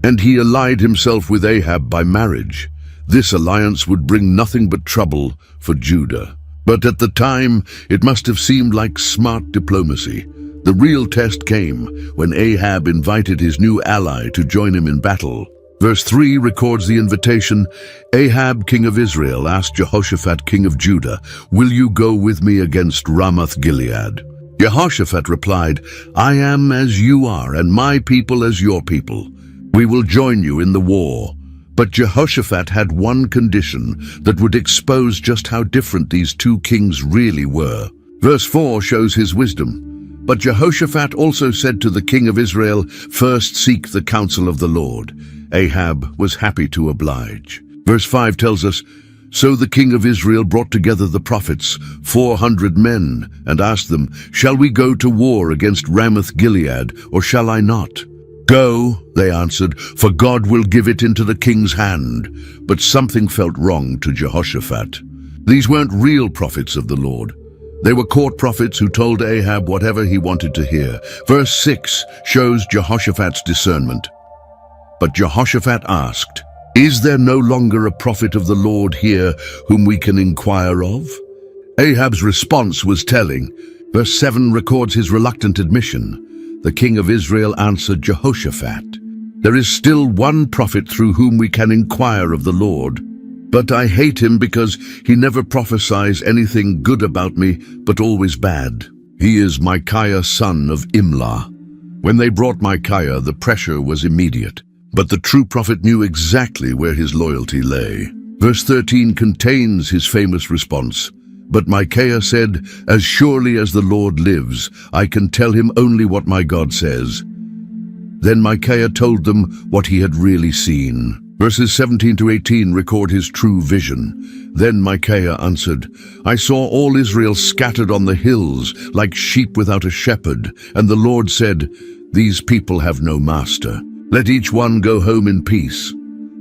S1: and he allied himself with Ahab by marriage. This alliance would bring nothing but trouble for Judah. But at the time, it must have seemed like smart diplomacy. The real test came when Ahab invited his new ally to join him in battle. Verse 3 records the invitation. Ahab, king of Israel, asked Jehoshaphat, king of Judah, "Will you go with me against Ramoth-Gilead?" Jehoshaphat replied, "I am as you are, and my people as your people. We will join you in the war." But Jehoshaphat had one condition that would expose just how different these two kings really were. Verse 4 shows his wisdom. But Jehoshaphat also said to the king of Israel, "First seek the counsel of the Lord." Ahab was happy to oblige. Verse 5 tells us, "So the king of Israel brought together the prophets, 400 men, and asked them, 'Shall we go to war against Ramoth-Gilead, or shall I not?' 'Go,' they answered, 'for God will give it into the king's hand.' But something felt wrong to Jehoshaphat. These weren't real prophets of the Lord. They were court prophets who told Ahab whatever he wanted to hear. Verse 6 shows Jehoshaphat's discernment. But Jehoshaphat asked, "Is there no longer a prophet of the Lord here whom we can inquire of?" Ahab's response was telling. Verse 7 records his reluctant admission. The king of Israel answered Jehoshaphat, "There is still one prophet through whom we can inquire of the Lord. But I hate him because he never prophesies anything good about me, but always bad. He is Micaiah, son of Imlah." When they brought Micaiah, the pressure was immediate. But the true prophet knew exactly where his loyalty lay. Verse 13 contains his famous response. But Micaiah said, "As surely as the Lord lives, I can tell him only what my God says." Then Micaiah told them what he had really seen. Verses 17 to 18 record his true vision. Then Micaiah answered, "I saw all Israel scattered on the hills, like sheep without a shepherd. And the Lord said, 'These people have no master. Let each one go home in peace.'"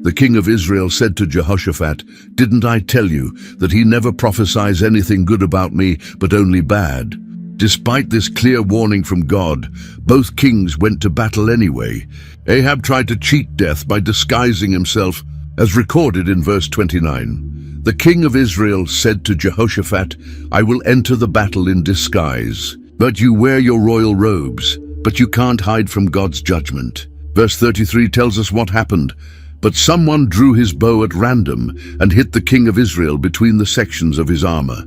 S1: The king of Israel said to Jehoshaphat, "Didn't I tell you that he never prophesies anything good about me, but only bad?" Despite this clear warning from God, both kings went to battle anyway. Ahab tried to cheat death by disguising himself, as recorded in verse 29. The king of Israel said to Jehoshaphat, "I will enter the battle in disguise, but you wear your royal robes, but you can't hide from God's judgment." Verse 33 tells us what happened. But someone drew his bow at random and hit the king of Israel between the sections of his armor.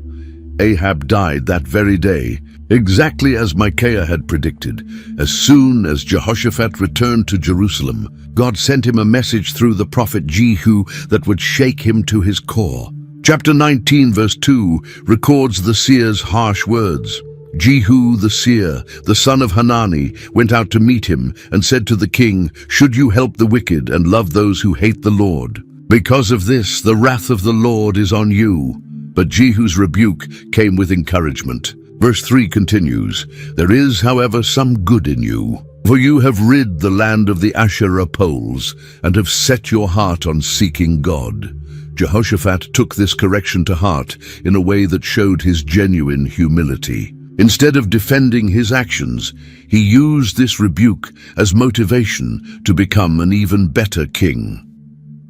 S1: Ahab died that very day, exactly as Micaiah had predicted. As soon as Jehoshaphat returned to Jerusalem, God sent him a message through the prophet Jehu that would shake him to his core. Chapter 19 verse 2 records the seer's harsh words. Jehu the seer, the son of Hanani, went out to meet him and said to the king, "Should you help the wicked and love those who hate the Lord? Because of this, the wrath of the Lord is on you." But Jehu's rebuke came with encouragement. Verse 3 continues, "There is, however, some good in you, for you have rid the land of the Asherah poles and have set your heart on seeking God." Jehoshaphat took this correction to heart in a way that showed his genuine humility. Instead of defending his actions, he used this rebuke as motivation to become an even better king.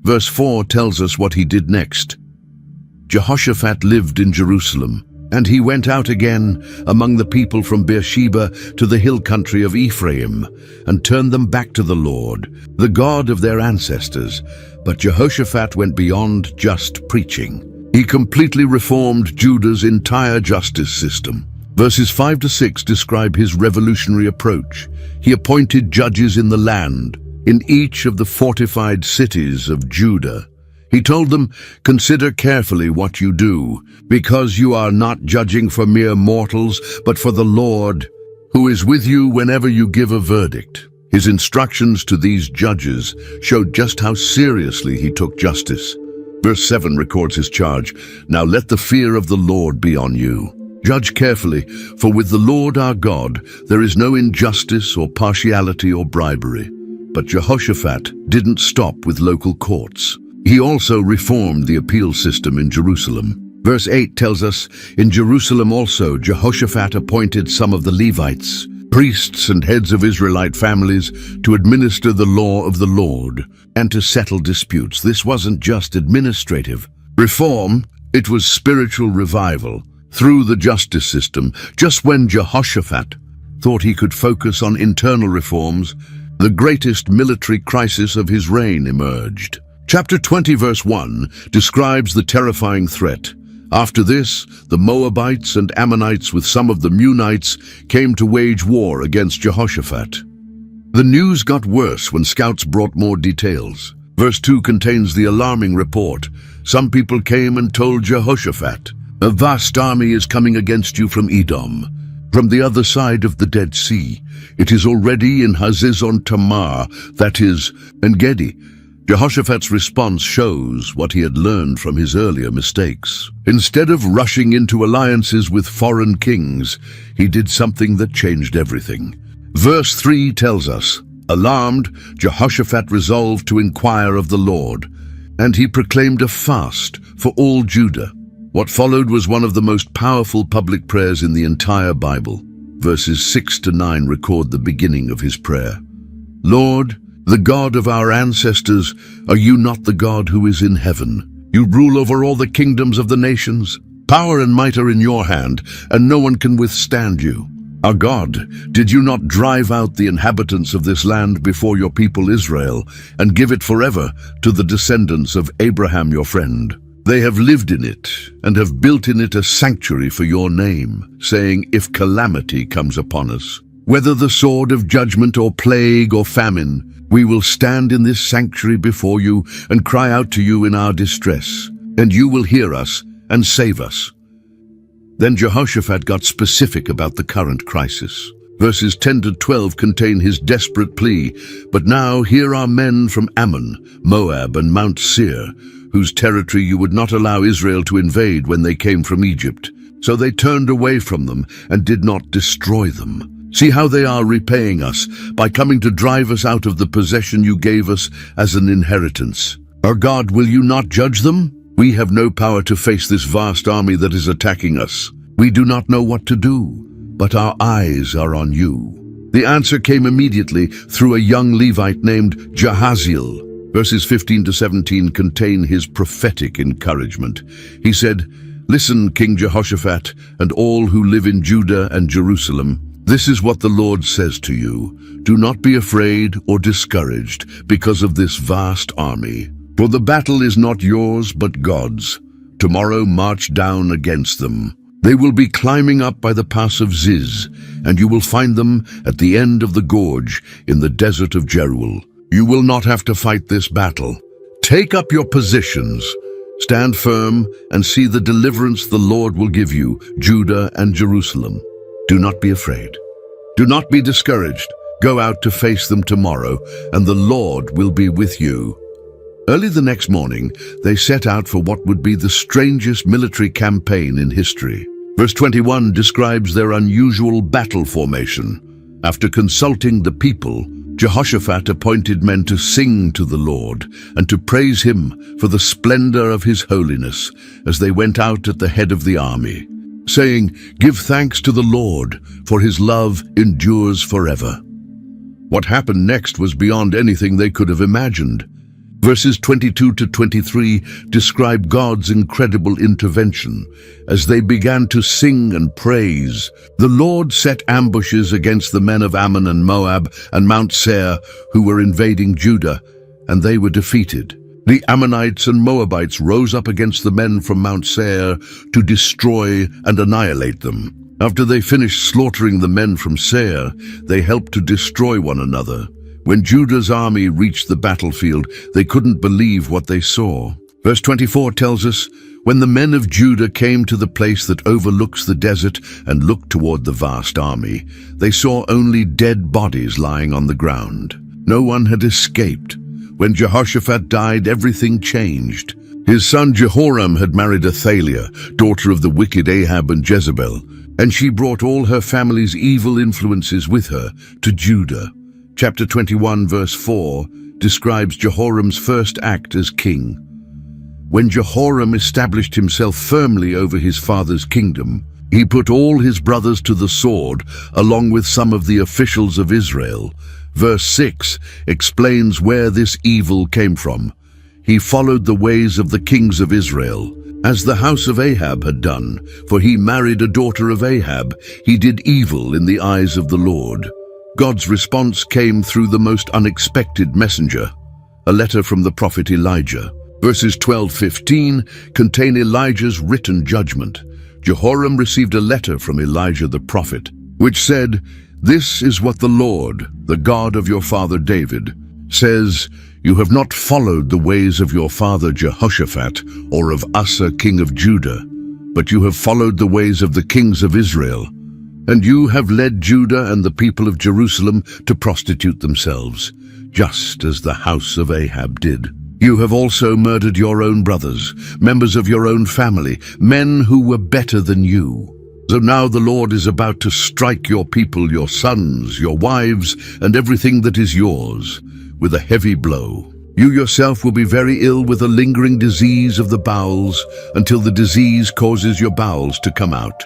S1: Verse 4 tells us what he did next. Jehoshaphat lived in Jerusalem, and he went out again among the people from Beersheba to the hill country of Ephraim, and turned them back to the Lord, the God of their ancestors. But Jehoshaphat went beyond just preaching. He completely reformed Judah's entire justice system. Verses 5 to 6 describe his revolutionary approach. He appointed judges in the land, in each of the fortified cities of Judah. He told them, "Consider carefully what you do, because you are not judging for mere mortals, but for the Lord, who is with you whenever you give a verdict." His instructions to these judges showed just how seriously he took justice. Verse 7 records his charge, "Now let the fear of the Lord be on you. Judge carefully, for with the Lord our God there is no injustice or partiality or bribery." But Jehoshaphat didn't stop with local courts. He also reformed the appeal system in Jerusalem. Verse 8 tells us, "In Jerusalem also Jehoshaphat appointed some of the Levites, priests and heads of Israelite families, to administer the law of the Lord and to settle disputes." This wasn't just administrative reform, it was spiritual revival through the justice system. Just when Jehoshaphat thought he could focus on internal reforms, the greatest military crisis of his reign emerged. Chapter 20 verse 1 describes the terrifying threat. After this, the Moabites and Ammonites with some of the Meunites came to wage war against Jehoshaphat. The news got worse when scouts brought more details. Verse 2 contains the alarming report. "Some people came and told Jehoshaphat, 'A vast army is coming against you from Edom, from the other side of the Dead Sea. It is already in Hazizon Tamar, that is, En-Gedi.'" Jehoshaphat's response shows what he had learned from his earlier mistakes. Instead of rushing into alliances with foreign kings, he did something that changed everything. Verse 3 tells us, "Alarmed, Jehoshaphat resolved to inquire of the Lord, and he proclaimed a fast for all Judah." What followed was one of the most powerful public prayers in the entire Bible. Verses 6 to 9 record the beginning of his prayer. "Lord, the God of our ancestors, are you not the God who is in heaven? You rule over all the kingdoms of the nations. Power and might are in your hand, and no one can withstand you. Our God, did you not drive out the inhabitants of this land before your people Israel, and give it forever to the descendants of Abraham your friend? They have lived in it, and have built in it a sanctuary for your name, saying, 'If calamity comes upon us, whether the sword of judgment or plague or famine, we will stand in this sanctuary before you and cry out to you in our distress, and you will hear us and save us.'" Then Jehoshaphat got specific about the current crisis. Verses 10 to 12 contain his desperate plea, "But now here are men from Ammon, Moab, and Mount Seir, whose territory you would not allow Israel to invade when they came from Egypt. So they turned away from them and did not destroy them. See how they are repaying us by coming to drive us out of the possession you gave us as an inheritance. Our God, will you not judge them? We have no power to face this vast army that is attacking us. We do not know what to do, but our eyes are on you." The answer came immediately through a young Levite named Jahaziel. Verses 15 to 17 contain his prophetic encouragement. He said, "Listen, King Jehoshaphat, and all who live in Judah and Jerusalem. This is what the Lord says to you. Do not be afraid or discouraged because of this vast army. For the battle is not yours but God's. Tomorrow march down against them. They will be climbing up by the pass of Ziz, and you will find them at the end of the gorge in the desert of Jeruel. You will not have to fight this battle. Take up your positions. Stand firm and see the deliverance the Lord will give you, Judah and Jerusalem. Do not be afraid. Do not be discouraged. Go out to face them tomorrow, and the Lord will be with you." Early the next morning, they set out for what would be the strangest military campaign in history. Verse 21 describes their unusual battle formation. After consulting the people, Jehoshaphat appointed men to sing to the Lord and to praise him for the splendor of his holiness as they went out at the head of the army, saying, "Give thanks to the Lord, for his love endures forever." What happened next was beyond anything they could have imagined. Verses 22 to 23 describe God's incredible intervention. As they began to sing and praise, the Lord set ambushes against the men of Ammon and Moab and Mount Seir who were invading Judah, and they were defeated. The Ammonites and Moabites rose up against the men from Mount Seir to destroy and annihilate them. After they finished slaughtering the men from Seir, they helped to destroy one another. When Judah's army reached the battlefield, they couldn't believe what they saw. Verse 24 tells us, when the men of Judah came to the place that overlooks the desert and looked toward the vast army, they saw only dead bodies lying on the ground. No one had escaped. When Jehoshaphat died, everything changed. His son Jehoram had married Athaliah, daughter of the wicked Ahab and Jezebel, and she brought all her family's evil influences with her to Judah. Chapter 21, verse 4, describes Jehoram's first act as king. When Jehoram established himself firmly over his father's kingdom, he put all his brothers to the sword, along with some of the officials of Israel. Verse 6 explains where this evil came from. He followed the ways of the kings of Israel, as the house of Ahab had done, for he married a daughter of Ahab. He did evil in the eyes of the Lord. God's response came through the most unexpected messenger, a letter from the prophet Elijah. Verses 12-15 contain Elijah's written judgment. Jehoram received a letter from Elijah the prophet, which said, "This is what the Lord, the God of your father David, says, you have not followed the ways of your father Jehoshaphat or of Asa king of Judah, but you have followed the ways of the kings of Israel. And you have led Judah and the people of Jerusalem to prostitute themselves, just as the house of Ahab did. You have also murdered your own brothers, members of your own family, men who were better than you. So now the Lord is about to strike your people, your sons, your wives, and everything that is yours, with a heavy blow. You yourself will be very ill with a lingering disease of the bowels, until the disease causes your bowels to come out."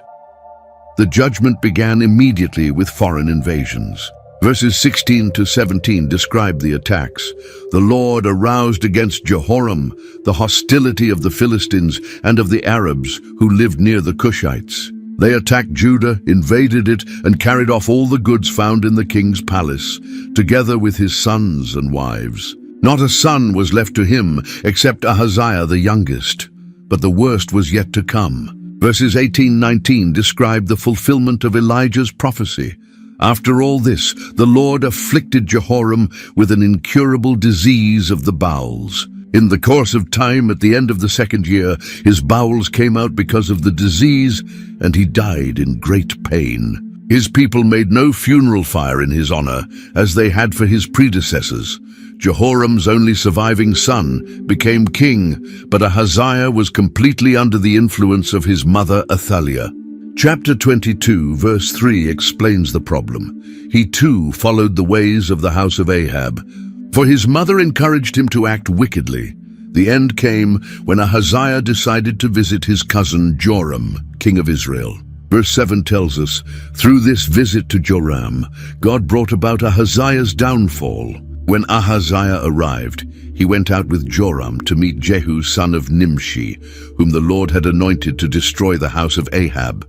S1: The judgment began immediately with foreign invasions. Verses 16-17 describe the attacks. The Lord aroused against Jehoram the hostility of the Philistines and of the Arabs who lived near the Cushites. They attacked Judah, invaded it, and carried off all the goods found in the king's palace, together with his sons and wives. Not a son was left to him except Ahaziah the youngest, but the worst was yet to come. Verses 18-19 describe the fulfillment of Elijah's prophecy. After all this, the Lord afflicted Jehoram with an incurable disease of the bowels. In the course of time, at the end of the second year, his bowels came out because of the disease, and he died in great pain. His people made no funeral fire in his honor, as they had for his predecessors. Jehoram's only surviving son became king, but Ahaziah was completely under the influence of his mother Athaliah. Chapter 22, verse 3 explains the problem. He too followed the ways of the house of Ahab, for his mother encouraged him to act wickedly. The end came when Ahaziah decided to visit his cousin Joram, king of Israel. Verse 7 tells us, through this visit to Joram, God brought about Ahaziah's downfall. When Ahaziah arrived, he went out with Joram to meet Jehu son of Nimshi, whom the Lord had anointed to destroy the house of Ahab.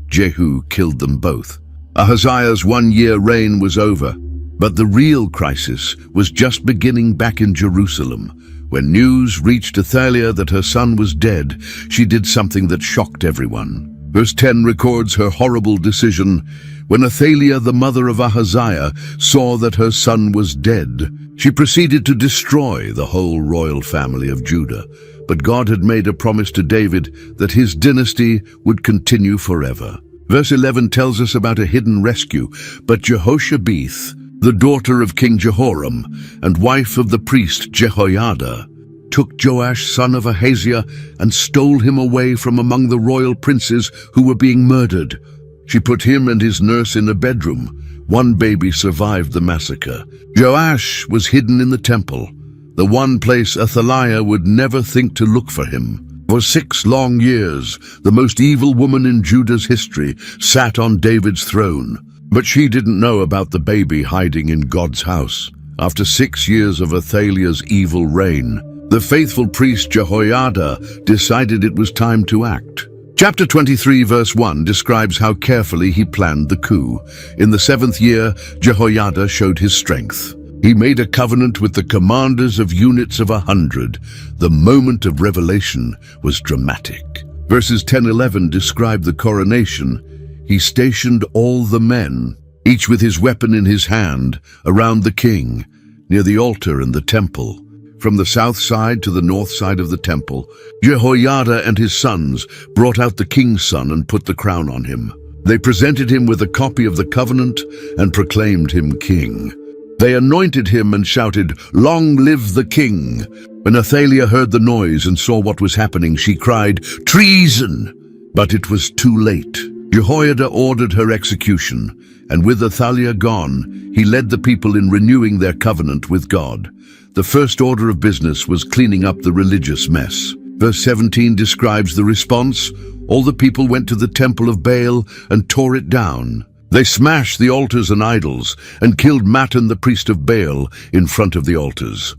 S1: Jehu killed them both. Ahaziah's 1-year reign was over, but the real crisis was just beginning back in Jerusalem. When news reached Athaliah that her son was dead, she did something that shocked everyone. Verse 10 records her horrible decision. When Athaliah, the mother of Ahaziah, saw that her son was dead, she proceeded to destroy the whole royal family of Judah. But God had made a promise to David that his dynasty would continue forever. Verse 11 tells us about a hidden rescue. But Jehoshabeth, the daughter of King Jehoram and wife of the priest Jehoiada, took Joash son of Ahaziah and stole him away from among the royal princes who were being murdered. She put him and his nurse in a bedroom. One baby survived the massacre. Joash was hidden in the temple, the one place Athaliah would never think to look for him. For 6 long years, the most evil woman in Judah's history sat on David's throne. But she didn't know about the baby hiding in God's house. After 6 years of Athaliah's evil reign, the faithful priest Jehoiada decided it was time to act. Chapter 23, verse 1 describes how carefully he planned the coup. In the 7th year, Jehoiada showed his strength. He made a covenant with the commanders of units of 100. The moment of revelation was dramatic. Verses 10-11 describe the coronation. he stationed all the men, each with his weapon in his hand, around the king, near the altar and the temple. From the south side to the north side of the temple, Jehoiada and his sons brought out the king's son and put the crown on him. They presented him with a copy of the covenant and proclaimed him king. They anointed him and shouted, "Long live the king!" When Athaliah heard the noise and saw what was happening, she cried, "Treason!" But it was too late. Jehoiada ordered her execution, and with Athaliah gone, he led the people in renewing their covenant with God. The first order of business was cleaning up the religious mess. Verse 17 describes the response. All the people went to the temple of Baal and tore it down. They smashed the altars and idols and killed Mattan the priest of Baal in front of the altars.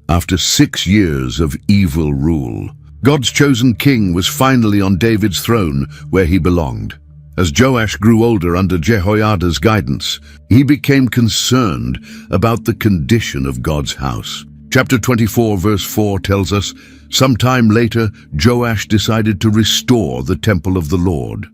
S1: After 6 years of evil rule, God's chosen king was finally on David's throne where he belonged. As Joash grew older under Jehoiada's guidance, he became concerned about the condition of God's house. Chapter 24 verse 4 tells us, sometime later, Joash decided to restore the temple of the Lord.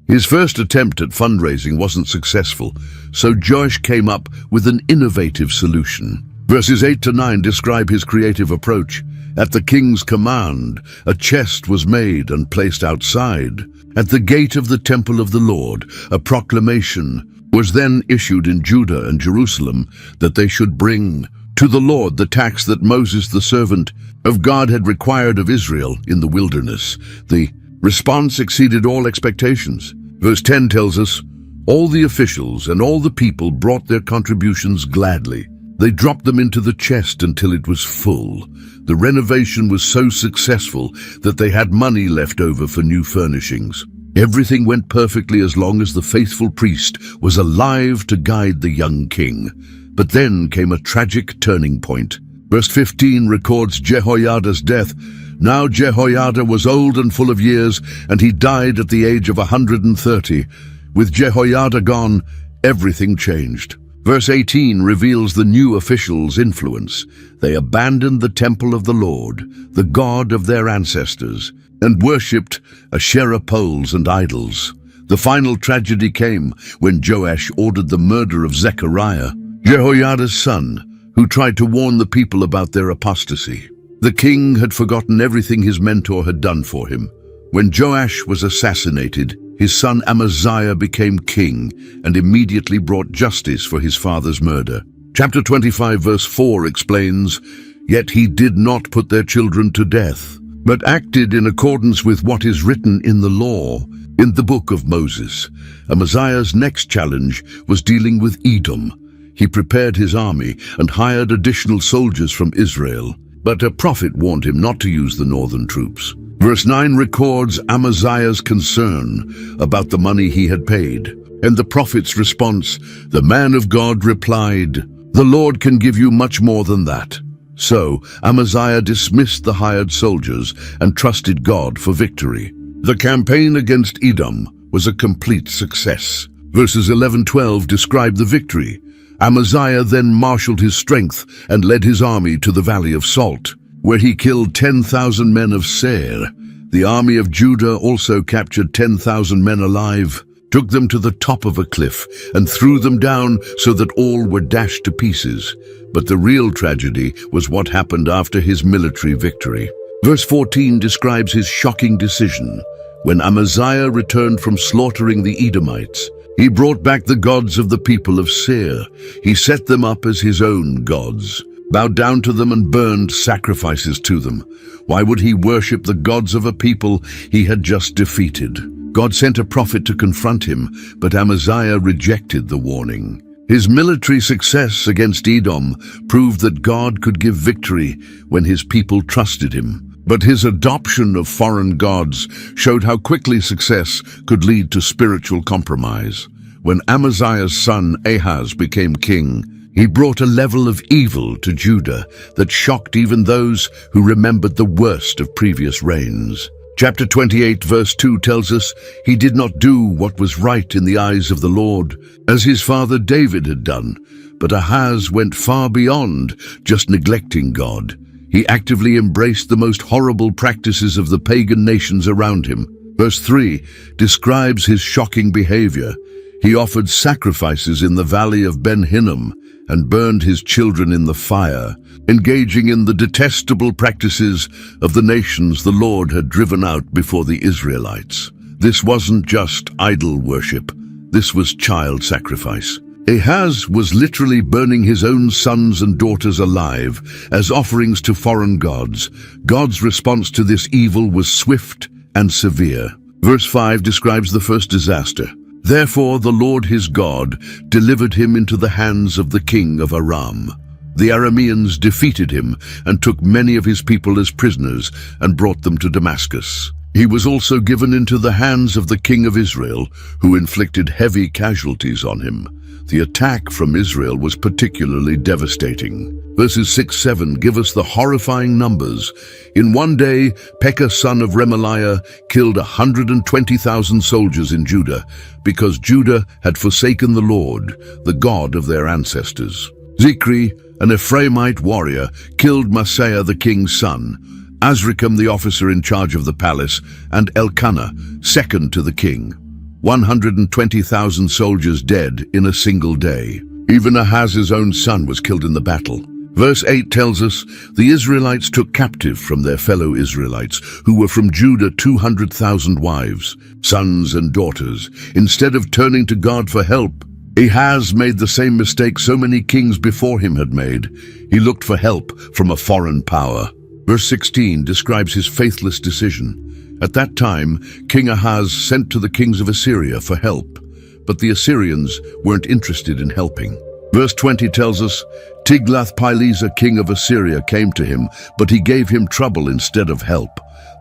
S1: His first attempt at fundraising wasn't successful, so Joash came up with an innovative solution. Verses 8 to 9 describe his creative approach. At the king's command, a chest was made and placed outside. At the gate of the temple of the Lord, a proclamation was then issued in Judah and Jerusalem that they should bring to the Lord the tax that Moses, the servant of God, had required of Israel in the wilderness. The response exceeded all expectations. Verse 10 tells us, all the officials and all the people brought their contributions gladly. They dropped them into the chest until it was full. The renovation was so successful that they had money left over for new furnishings. Everything went perfectly as long as the faithful priest was alive to guide the young king. But then came a tragic turning point. Verse 15 records Jehoiada's death. Now Jehoiada was old and full of years, and he died at the age of 130. With Jehoiada gone, everything changed. Verse 18 reveals the new officials' influence. They abandoned the temple of the Lord, the God of their ancestors, and worshipped Asherah poles and idols. The final tragedy came when Joash ordered the murder of Zechariah, Jehoiada's son, who tried to warn the people about their apostasy. The king had forgotten everything his mentor had done for him. When Joash was assassinated, his son Amaziah became king and immediately brought justice for his father's murder. Chapter 25 verse 4 explains, "Yet he did not put their children to death, but acted in accordance with what is written in the law, in the book of Moses." Amaziah's next challenge was dealing with Edom. He prepared his army and hired additional soldiers from Israel, but a prophet warned him not to use the northern troops. Verse 9 records Amaziah's concern about the money he had paid, and the prophet's response. The man of God replied, "The Lord can give you much more than that." So Amaziah dismissed the hired soldiers and trusted God for victory. The campaign against Edom was a complete success. Verses 11-12 describe the victory. Amaziah then marshaled his strength and led his army to the Valley of Salt, where he killed 10,000 men of Seir. The army of Judah also captured 10,000 men alive, took them to the top of a cliff, and threw them down so that all were dashed to pieces. But the real tragedy was what happened after his military victory. Verse 14 describes his shocking decision. When Amaziah returned from slaughtering the Edomites, he brought back the gods of the people of Seir. He set them up as his own gods, bowed down to them and burned sacrifices to them. Why would he worship the gods of a people he had just defeated? God sent a prophet to confront him, but Amaziah rejected the warning. His military success against Edom proved that God could give victory when his people trusted him. But his adoption of foreign gods showed how quickly success could lead to spiritual compromise. When Amaziah's son Ahaz became king, he brought a level of evil to Judah that shocked even those who remembered the worst of previous reigns. Chapter 28 verse 2 tells us he did not do what was right in the eyes of the Lord, as his father David had done, but Ahaz went far beyond just neglecting God. He actively embraced the most horrible practices of the pagan nations around him. Verse 3 describes his shocking behavior. He offered sacrifices in the valley of Ben Hinnom and burned his children in the fire, engaging in the detestable practices of the nations the Lord had driven out before the Israelites. This wasn't just idol worship. This was child sacrifice. Ahaz was literally burning his own sons and daughters alive as offerings to foreign gods. God's response to this evil was swift and severe. Verse 5 describes the first disaster. Therefore the Lord his God delivered him into the hands of the king of Aram. The Arameans defeated him and took many of his people as prisoners and brought them to Damascus. He was also given into the hands of the king of Israel, who inflicted heavy casualties on him. The attack from Israel was particularly devastating. Verses 6-7 give us the horrifying numbers. In one day, Pekah son of Remaliah killed 120,000 soldiers in Judah, because Judah had forsaken the Lord, the God of their ancestors. Zikri, an Ephraimite warrior, killed Maaseiah the king's son, Azrikam the officer in charge of the palace, and Elkanah, second to the king. 120,000 soldiers dead in a single day. Even Ahaz's own son was killed in the battle. Verse 8 tells us, the Israelites took captive from their fellow Israelites, who were from Judah 200,000 wives, sons and daughters. Instead of turning to God for help, Ahaz made the same mistake so many kings before him had made. He looked for help from a foreign power. Verse 16 describes his faithless decision. At that time, King Ahaz sent to the kings of Assyria for help, but the Assyrians weren't interested in helping. Verse 20 tells us, Tiglath-Pileser, king of Assyria, came to him, but he gave him trouble instead of help.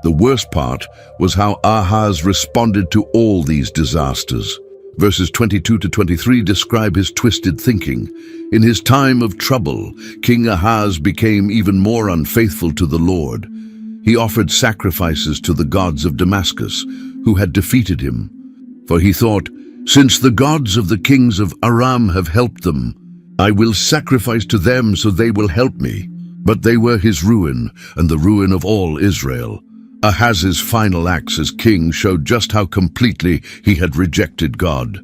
S1: The worst part was how Ahaz responded to all these disasters. Verses 22 to 23 describe his twisted thinking. In his time of trouble, King Ahaz became even more unfaithful to the Lord. He offered sacrifices to the gods of Damascus, who had defeated him. For he thought, since the gods of the kings of Aram have helped them, I will sacrifice to them so they will help me. But they were his ruin and the ruin of all Israel. Ahaz's final acts as king showed just how completely he had rejected God.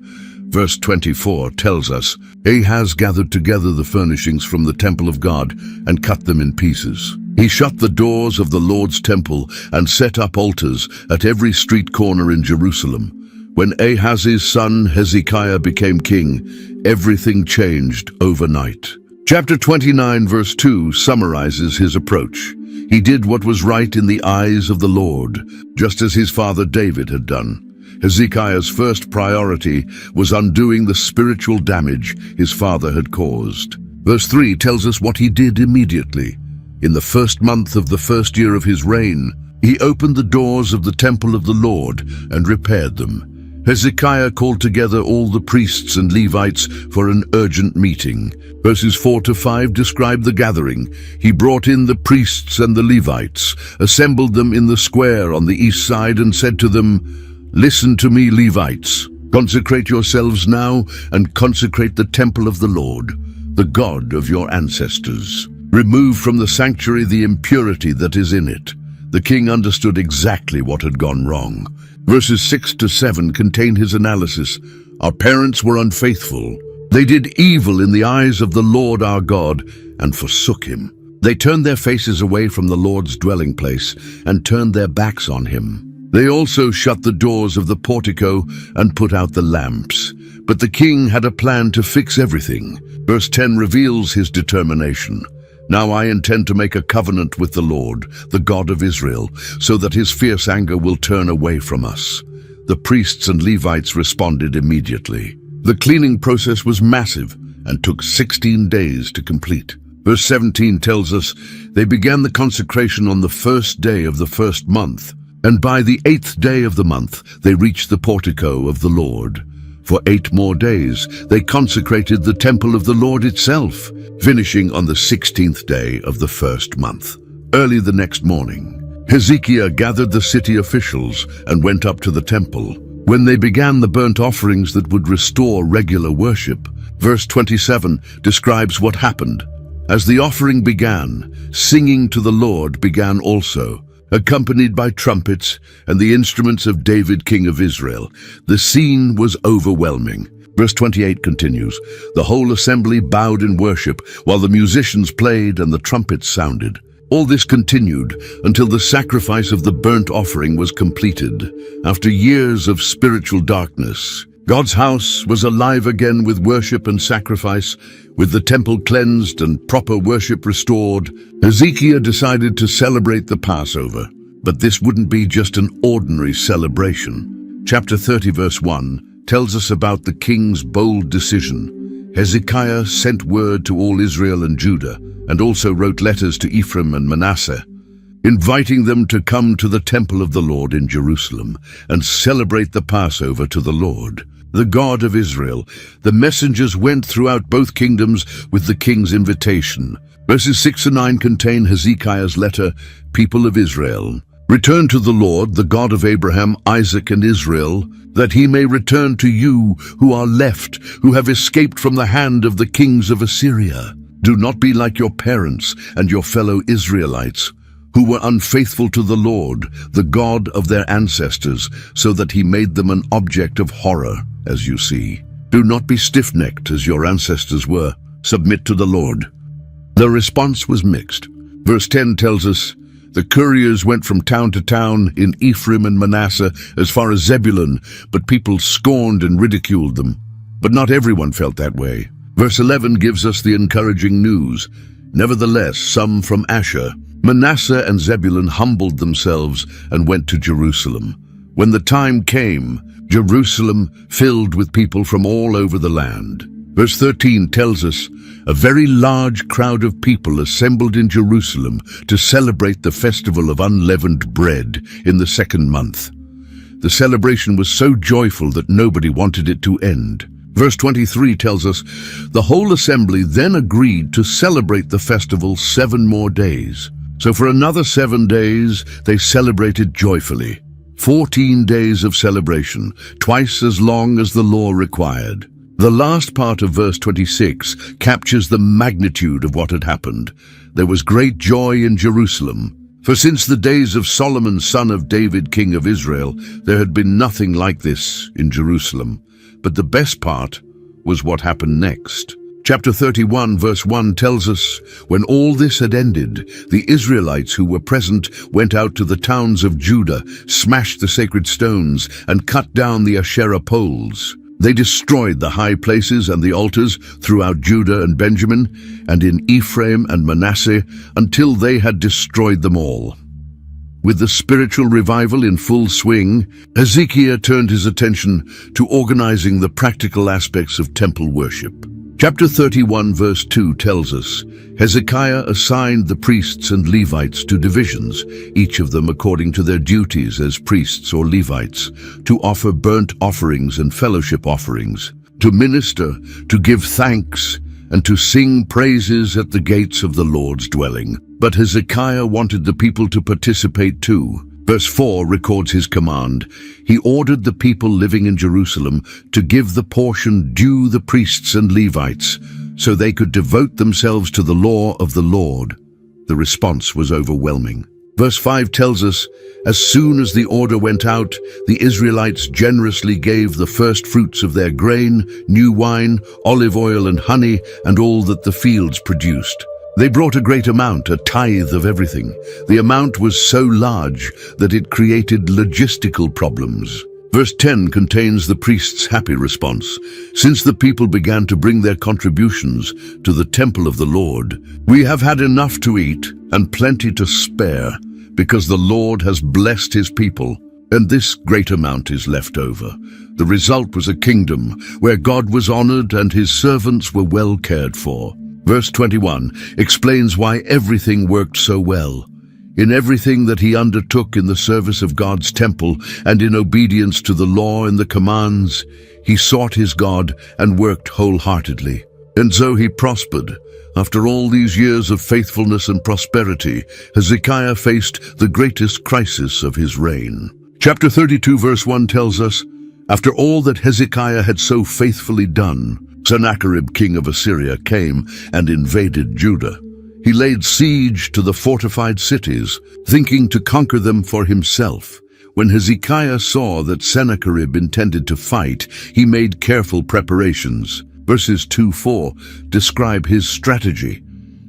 S1: Verse 24 tells us, Ahaz gathered together the furnishings from the temple of God and cut them in pieces. He shut the doors of the Lord's temple and set up altars at every street corner in Jerusalem. When Ahaz's son Hezekiah became king, everything changed overnight. Chapter 29 verse 2 summarizes his approach. He did what was right in the eyes of the Lord, just as his father David had done. Hezekiah's first priority was undoing the spiritual damage his father had caused. Verse 3 tells us what he did immediately. In the first month of the first year of his reign, he opened the doors of the temple of the Lord and repaired them. Hezekiah called together all the priests and Levites for an urgent meeting. Verses 4 to 5 describe the gathering. He brought in the priests and the Levites, assembled them in the square on the east side, and said to them, Listen to me, Levites. Consecrate yourselves now and consecrate the temple of the Lord, the God of your ancestors. Remove from the sanctuary the impurity that is in it. The king understood exactly what had gone wrong. Verses 6 to 7 contain his analysis. Our parents were unfaithful. They did evil in the eyes of the Lord our God and forsook him. They turned their faces away from the Lord's dwelling place and turned their backs on him. They also shut the doors of the portico and put out the lamps. But the king had a plan to fix everything. Verse 10 reveals his determination. Now I intend to make a covenant with the Lord, the God of Israel, so that his fierce anger will turn away from us. The priests and Levites responded immediately. The cleaning process was massive and took 16 days to complete. Verse 17 tells us, they began the consecration on the first day of the first month, and by the 8th day of the month they reached the portico of the Lord. For 8 more days they consecrated the temple of the Lord itself, finishing on the 16th day of the first month. Early the next morning, Hezekiah gathered the city officials and went up to the temple. When they began the burnt offerings that would restore regular worship, verse 27 describes what happened. As the offering began, singing to the Lord began also, accompanied by trumpets and the instruments of David, king of Israel. The scene was overwhelming. Verse 28 continues, "The whole assembly bowed in worship, while the musicians played and the trumpets sounded. All this continued until the sacrifice of the burnt offering was completed. After years of spiritual darkness, God's house was alive again with worship and sacrifice. With the temple cleansed and proper worship restored, Hezekiah decided to celebrate the Passover. But this wouldn't be just an ordinary celebration. Chapter 30 verse 1 tells us about the king's bold decision. Hezekiah sent word to all Israel and Judah, and also wrote letters to Ephraim and Manasseh, inviting them to come to the temple of the Lord in Jerusalem and celebrate the Passover to the Lord, the God of Israel. The messengers went throughout both kingdoms with the king's invitation. Verses 6 and 9 contain Hezekiah's letter, "People of Israel, return to the Lord, the God of Abraham, Isaac, and Israel, that he may return to you who are left, who have escaped from the hand of the kings of Assyria. Do not be like your parents and your fellow Israelites, who were unfaithful to the Lord, the God of their ancestors, so that he made them an object of horror, as you see. Do not be stiff-necked as your ancestors were. Submit to the Lord." The response was mixed. Verse 10 tells us, "The couriers went from town to town in Ephraim and Manasseh as far as Zebulun, but people scorned and ridiculed them." But not everyone felt that way. Verse 11 gives us the encouraging news. "Nevertheless, some from Asher, Manasseh, and Zebulun humbled themselves and went to Jerusalem. When the time came, Jerusalem filled with people from all over the land." Verse 13 tells us, "A very large crowd of people assembled in Jerusalem to celebrate the festival of unleavened bread in the 2nd month. The celebration was so joyful that nobody wanted it to end." Verse 23 tells us, "The whole assembly then agreed to celebrate the festival 7 more days. So for another 7 days, they celebrated joyfully. 14 days of celebration, twice as long as the law required." The last part of verse 26 captures the magnitude of what had happened. "There was great joy in Jerusalem. For since the days of Solomon, son of David, king of Israel, there had been nothing like this in Jerusalem." But the best part was what happened next. Chapter 31 verse 1 tells us, "When all this had ended, the Israelites who were present went out to the towns of Judah, smashed the sacred stones, and cut down the Asherah poles. They destroyed the high places and the altars throughout Judah and Benjamin, and in Ephraim and Manasseh, until they had destroyed them all." With the spiritual revival in full swing, Hezekiah turned his attention to organizing the practical aspects of temple worship. Chapter 31 verse 2 tells us, "Hezekiah assigned the priests and Levites to divisions, each of them according to their duties as priests or Levites, to offer burnt offerings and fellowship offerings, to minister, to give thanks, and to sing praises at the gates of the Lord's dwelling." But Hezekiah wanted the people to participate too. Verse 4 records his command. He ordered the people living in Jerusalem to give the portion due the priests and Levites, so they could devote themselves to the law of the Lord. The response was overwhelming. Verse 5 tells us, "As soon as the order went out, the Israelites generously gave the first fruits of their grain, new wine, olive oil and honey, and all that the fields produced. They brought a great amount, a tithe of everything. The amount was so large that it created logistical problems." Verse 10 contains the priest's happy response. "Since the people began to bring their contributions to the temple of the Lord, we have had enough to eat and plenty to spare, because the Lord has blessed his people, and this great amount is left over." The result was a kingdom where God was honored and his servants were well cared for. Verse 21 explains why everything worked so well. In everything that he undertook in the service of God's temple and in obedience to the law and the commands, he sought his God and worked wholeheartedly. And so he prospered. After all these years of faithfulness and prosperity, Hezekiah faced the greatest crisis of his reign. Chapter 32 verse 1 tells us, "After all that Hezekiah had so faithfully done, Sennacherib, king of Assyria, came and invaded Judah. He laid siege to the fortified cities, thinking to conquer them for himself. When Hezekiah saw that Sennacherib intended to fight, he made careful preparations. Verses 2-4 describe his strategy.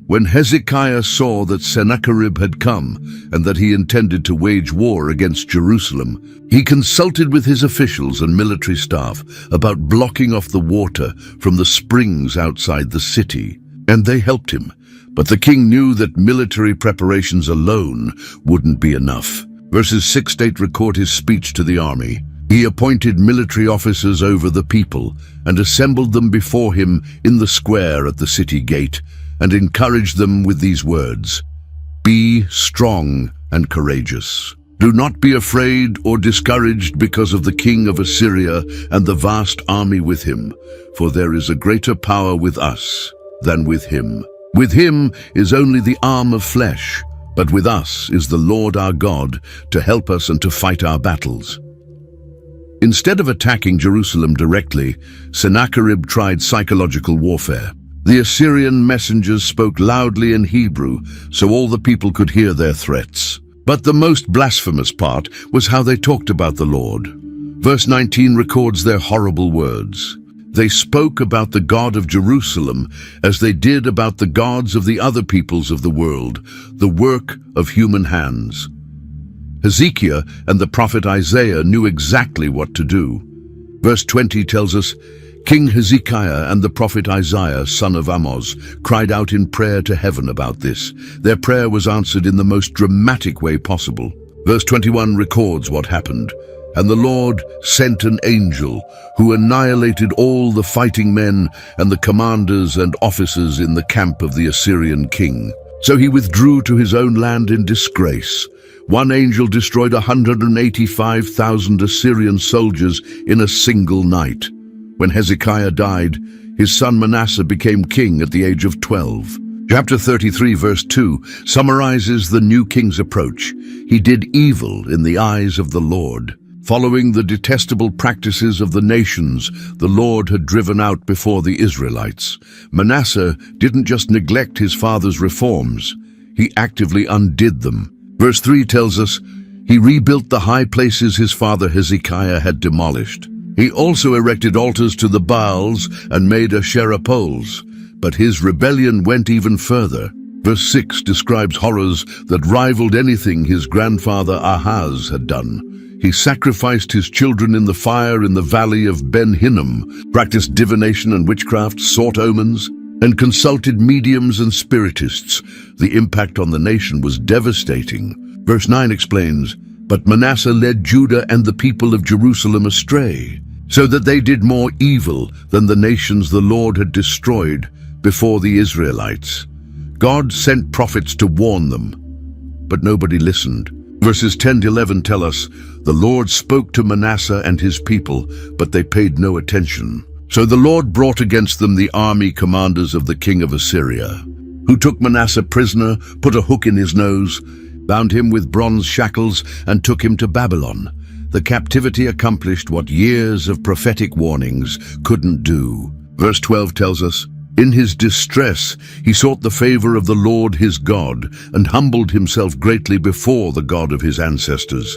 S1: When Hezekiah saw that Sennacherib had come and that he intended to wage war against Jerusalem, he consulted with his officials and military staff about blocking off the water from the springs outside the city, and they helped him. But the king knew that military preparations alone wouldn't be enough. Verses 6-8 record his speech to the army. He appointed military officers over the people and assembled them before him in the square at the city gate, and encouraged them with these words: "Be strong and courageous. Do not be afraid or discouraged because of the king of Assyria and the vast army with him, for there is a greater power with us than with him. With him is only the arm of flesh, but with us is the Lord our God to help us and to fight our battles." Instead of attacking Jerusalem directly, Sennacherib tried psychological warfare. The Assyrian messengers spoke loudly in Hebrew, so all the people could hear their threats. But the most blasphemous part was how they talked about the Lord. Verse 19 records their horrible words. They spoke about the God of Jerusalem as they did about the gods of the other peoples of the world, the work of human hands. Hezekiah and the prophet Isaiah knew exactly what to do. Verse 20 tells us, King Hezekiah and the prophet Isaiah, son of Amoz, cried out in prayer to heaven about this. Their prayer was answered in the most dramatic way possible. Verse 21 records what happened. And the Lord sent an angel who annihilated all the fighting men and the commanders and officers in the camp of the Assyrian king. So he withdrew to his own land in disgrace. One angel destroyed 185,000 Assyrian soldiers in a single night. When Hezekiah died, his son Manasseh became king at the age of 12. Chapter 33, verse 2, summarizes the new king's approach. He did evil in the eyes of the Lord. Following the detestable practices of the nations the Lord had driven out before the Israelites, Manasseh didn't just neglect his father's reforms, he actively undid them. Verse 3 tells us, he rebuilt the high places his father Hezekiah had demolished. He also erected altars to the Baals and made Asherah poles, but his rebellion went even further. Verse 6 describes horrors that rivaled anything his grandfather Ahaz had done. He sacrificed his children in the fire in the valley of Ben Hinnom, practiced divination and witchcraft, sought omens, and consulted mediums and spiritists. The impact on the nation was devastating. Verse 9 explains, but Manasseh led Judah and the people of Jerusalem astray, so that they did more evil than the nations the Lord had destroyed before the Israelites. God sent prophets to warn them, but nobody listened. Verses 10-11 tell us, the Lord spoke to Manasseh and his people, but they paid no attention. So the Lord brought against them the army commanders of the king of Assyria, who took Manasseh prisoner, put a hook in his nose, bound him with bronze shackles, and took him to Babylon. The captivity accomplished what years of prophetic warnings couldn't do. Verse 12 tells us, in his distress he sought the favor of the Lord his God and humbled himself greatly before the God of his ancestors.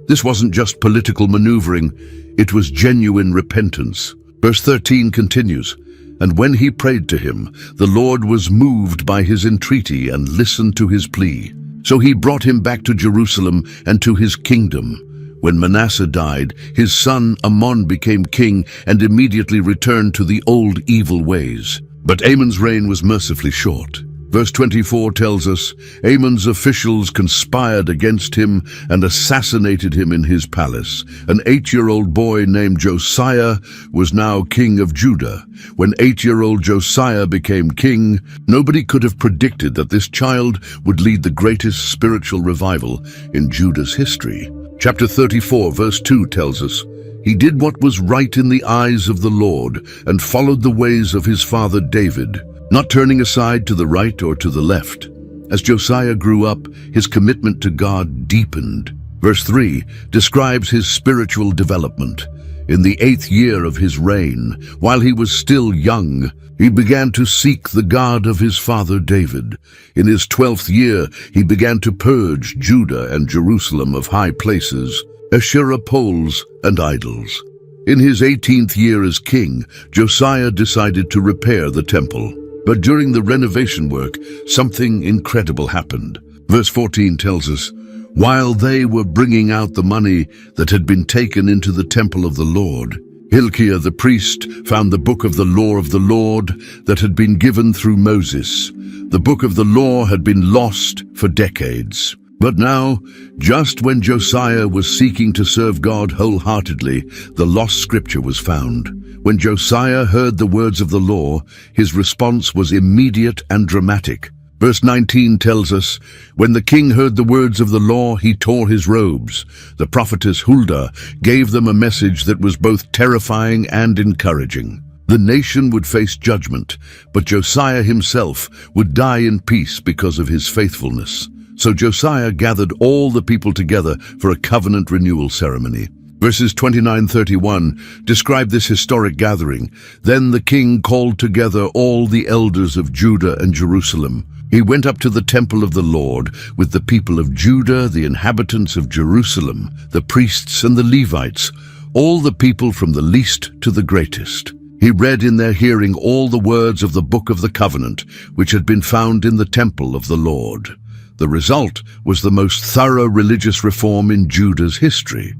S1: This wasn't just political maneuvering, it was genuine repentance. Verse 13 continues, and when he prayed to him, the Lord was moved by his entreaty and listened to his plea. So he brought him back to Jerusalem and to his kingdom. When Manasseh died, his son Amon became king and immediately returned to the old evil ways. But Amon's reign was mercifully short. Verse 24 tells us, Amon's officials conspired against him and assassinated him in his palace. An 8-year-old boy named Josiah was now king of Judah. When 8-year-old Josiah became king, nobody could have predicted that this child would lead the greatest spiritual revival in Judah's history. Chapter 34, verse 2 tells us, he did what was right in the eyes of the Lord and followed the ways of his father David, not turning aside to the right or to the left. As Josiah grew up, his commitment to God deepened. Verse 3 describes his spiritual development. In the 8th year of his reign, while he was still young, he began to seek the God of his father David. In his 12th year, he began to purge Judah and Jerusalem of high places, Asherah poles, and idols. In his 18th year as king, Josiah decided to repair the temple. But during the renovation work, something incredible happened. Verse 14 tells us, while they were bringing out the money that had been taken into the temple of the Lord, Hilkiah the priest found the book of the law of the Lord that had been given through Moses. The book of the law had been lost for decades. But now, just when Josiah was seeking to serve God wholeheartedly, the lost scripture was found. When Josiah heard the words of the law, his response was immediate and dramatic. Verse 19 tells us, when the king heard the words of the law, he tore his robes. The prophetess Huldah gave them a message that was both terrifying and encouraging. The nation would face judgment, but Josiah himself would die in peace because of his faithfulness. So Josiah gathered all the people together for a covenant renewal ceremony. Verses 29-31 describe this historic gathering. Then the king called together all the elders of Judah and Jerusalem. He went up to the temple of the Lord with the people of Judah, the inhabitants of Jerusalem, the priests and the Levites, all the people from the least to the greatest. He read in their hearing all the words of the book of the covenant, which had been found in the temple of the Lord. The result was the most thorough religious reform in Judah's history.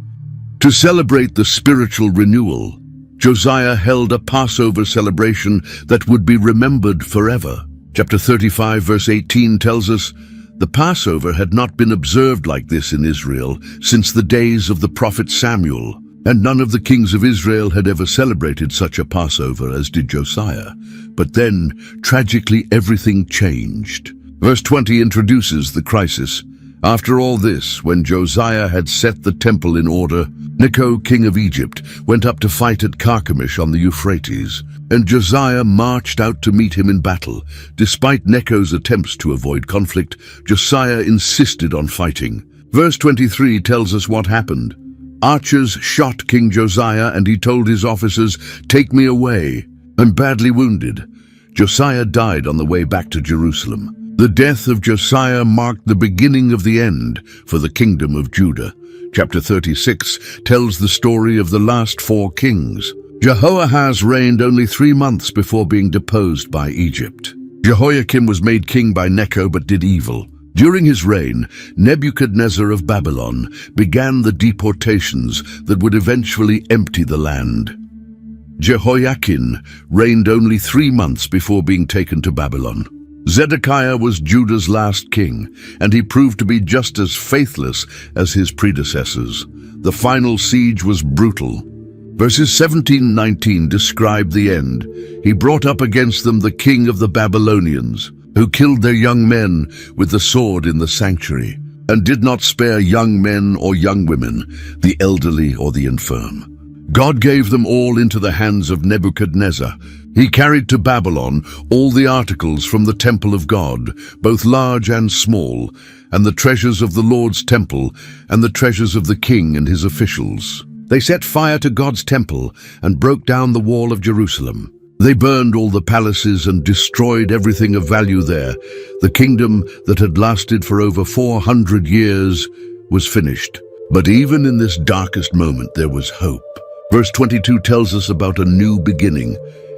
S1: To celebrate the spiritual renewal, Josiah held a Passover celebration that would be remembered forever. Chapter 35, verse 18 tells us, the Passover had not been observed like this in Israel since the days of the prophet Samuel, and none of the kings of Israel had ever celebrated such a Passover as did Josiah. But then, tragically, everything changed. Verse 20 introduces the crisis. After all this, when Josiah had set the temple in order, Necho, king of Egypt, went up to fight at Carchemish on the Euphrates, and Josiah marched out to meet him in battle. Despite Necho's attempts to avoid conflict, Josiah insisted on fighting. Verse 23 tells us what happened. Archers shot King Josiah, and he told his officers, "Take me away. I'm badly wounded." Josiah died on the way back to Jerusalem. The death of Josiah marked the beginning of the end for the kingdom of Judah. Chapter 36 tells the story of the last 4 kings. Jehoahaz reigned only 3 months before being deposed by Egypt. Jehoiakim was made king by Necho but did evil. During his reign, Nebuchadnezzar of Babylon began the deportations that would eventually empty the land. Jehoiakim reigned only 3 months before being taken to Babylon. Zedekiah was Judah's last king, and he proved to be just as faithless as his predecessors. The final siege was brutal. Verses 17-19 describe the end. He brought up against them the king of the Babylonians, who killed their young men with the sword in the sanctuary, and did not spare young men or young women, the elderly or the infirm. God gave them all into the hands of Nebuchadnezzar. He carried to Babylon all the articles from the temple of God, both large and small, and the treasures of the Lord's temple, and the treasures of the king and his officials. They set fire to God's temple and broke down the wall of Jerusalem. They burned all the palaces and destroyed everything of value there. The kingdom that had lasted for over 400 years was finished. But even in this darkest moment, there was hope. Verse 22 tells us about a new beginning.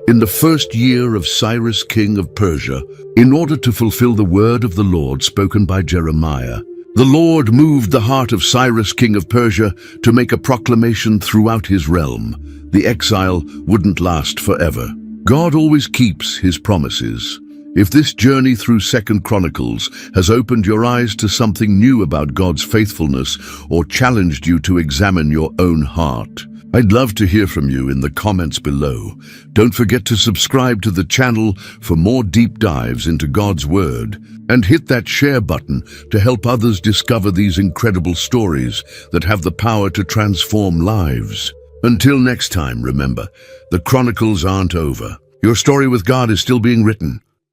S1: In the first year of Cyrus, king of Persia, in order to fulfill the word of the Lord spoken by Jeremiah, the Lord moved the heart of Cyrus, king of Persia, to make a proclamation throughout his realm. The exile wouldn't last forever. God always keeps his promises. If this journey through 2 Chronicles has opened your eyes to something new about God's faithfulness or challenged you to examine your own heart, I'd love to hear from you in the comments below. Don't forget to subscribe to the channel for more deep dives into God's Word, and hit that share button to help others discover these incredible stories that have the power to transform lives. Until next time, remember, the Chronicles aren't over. Your story with God is still being written.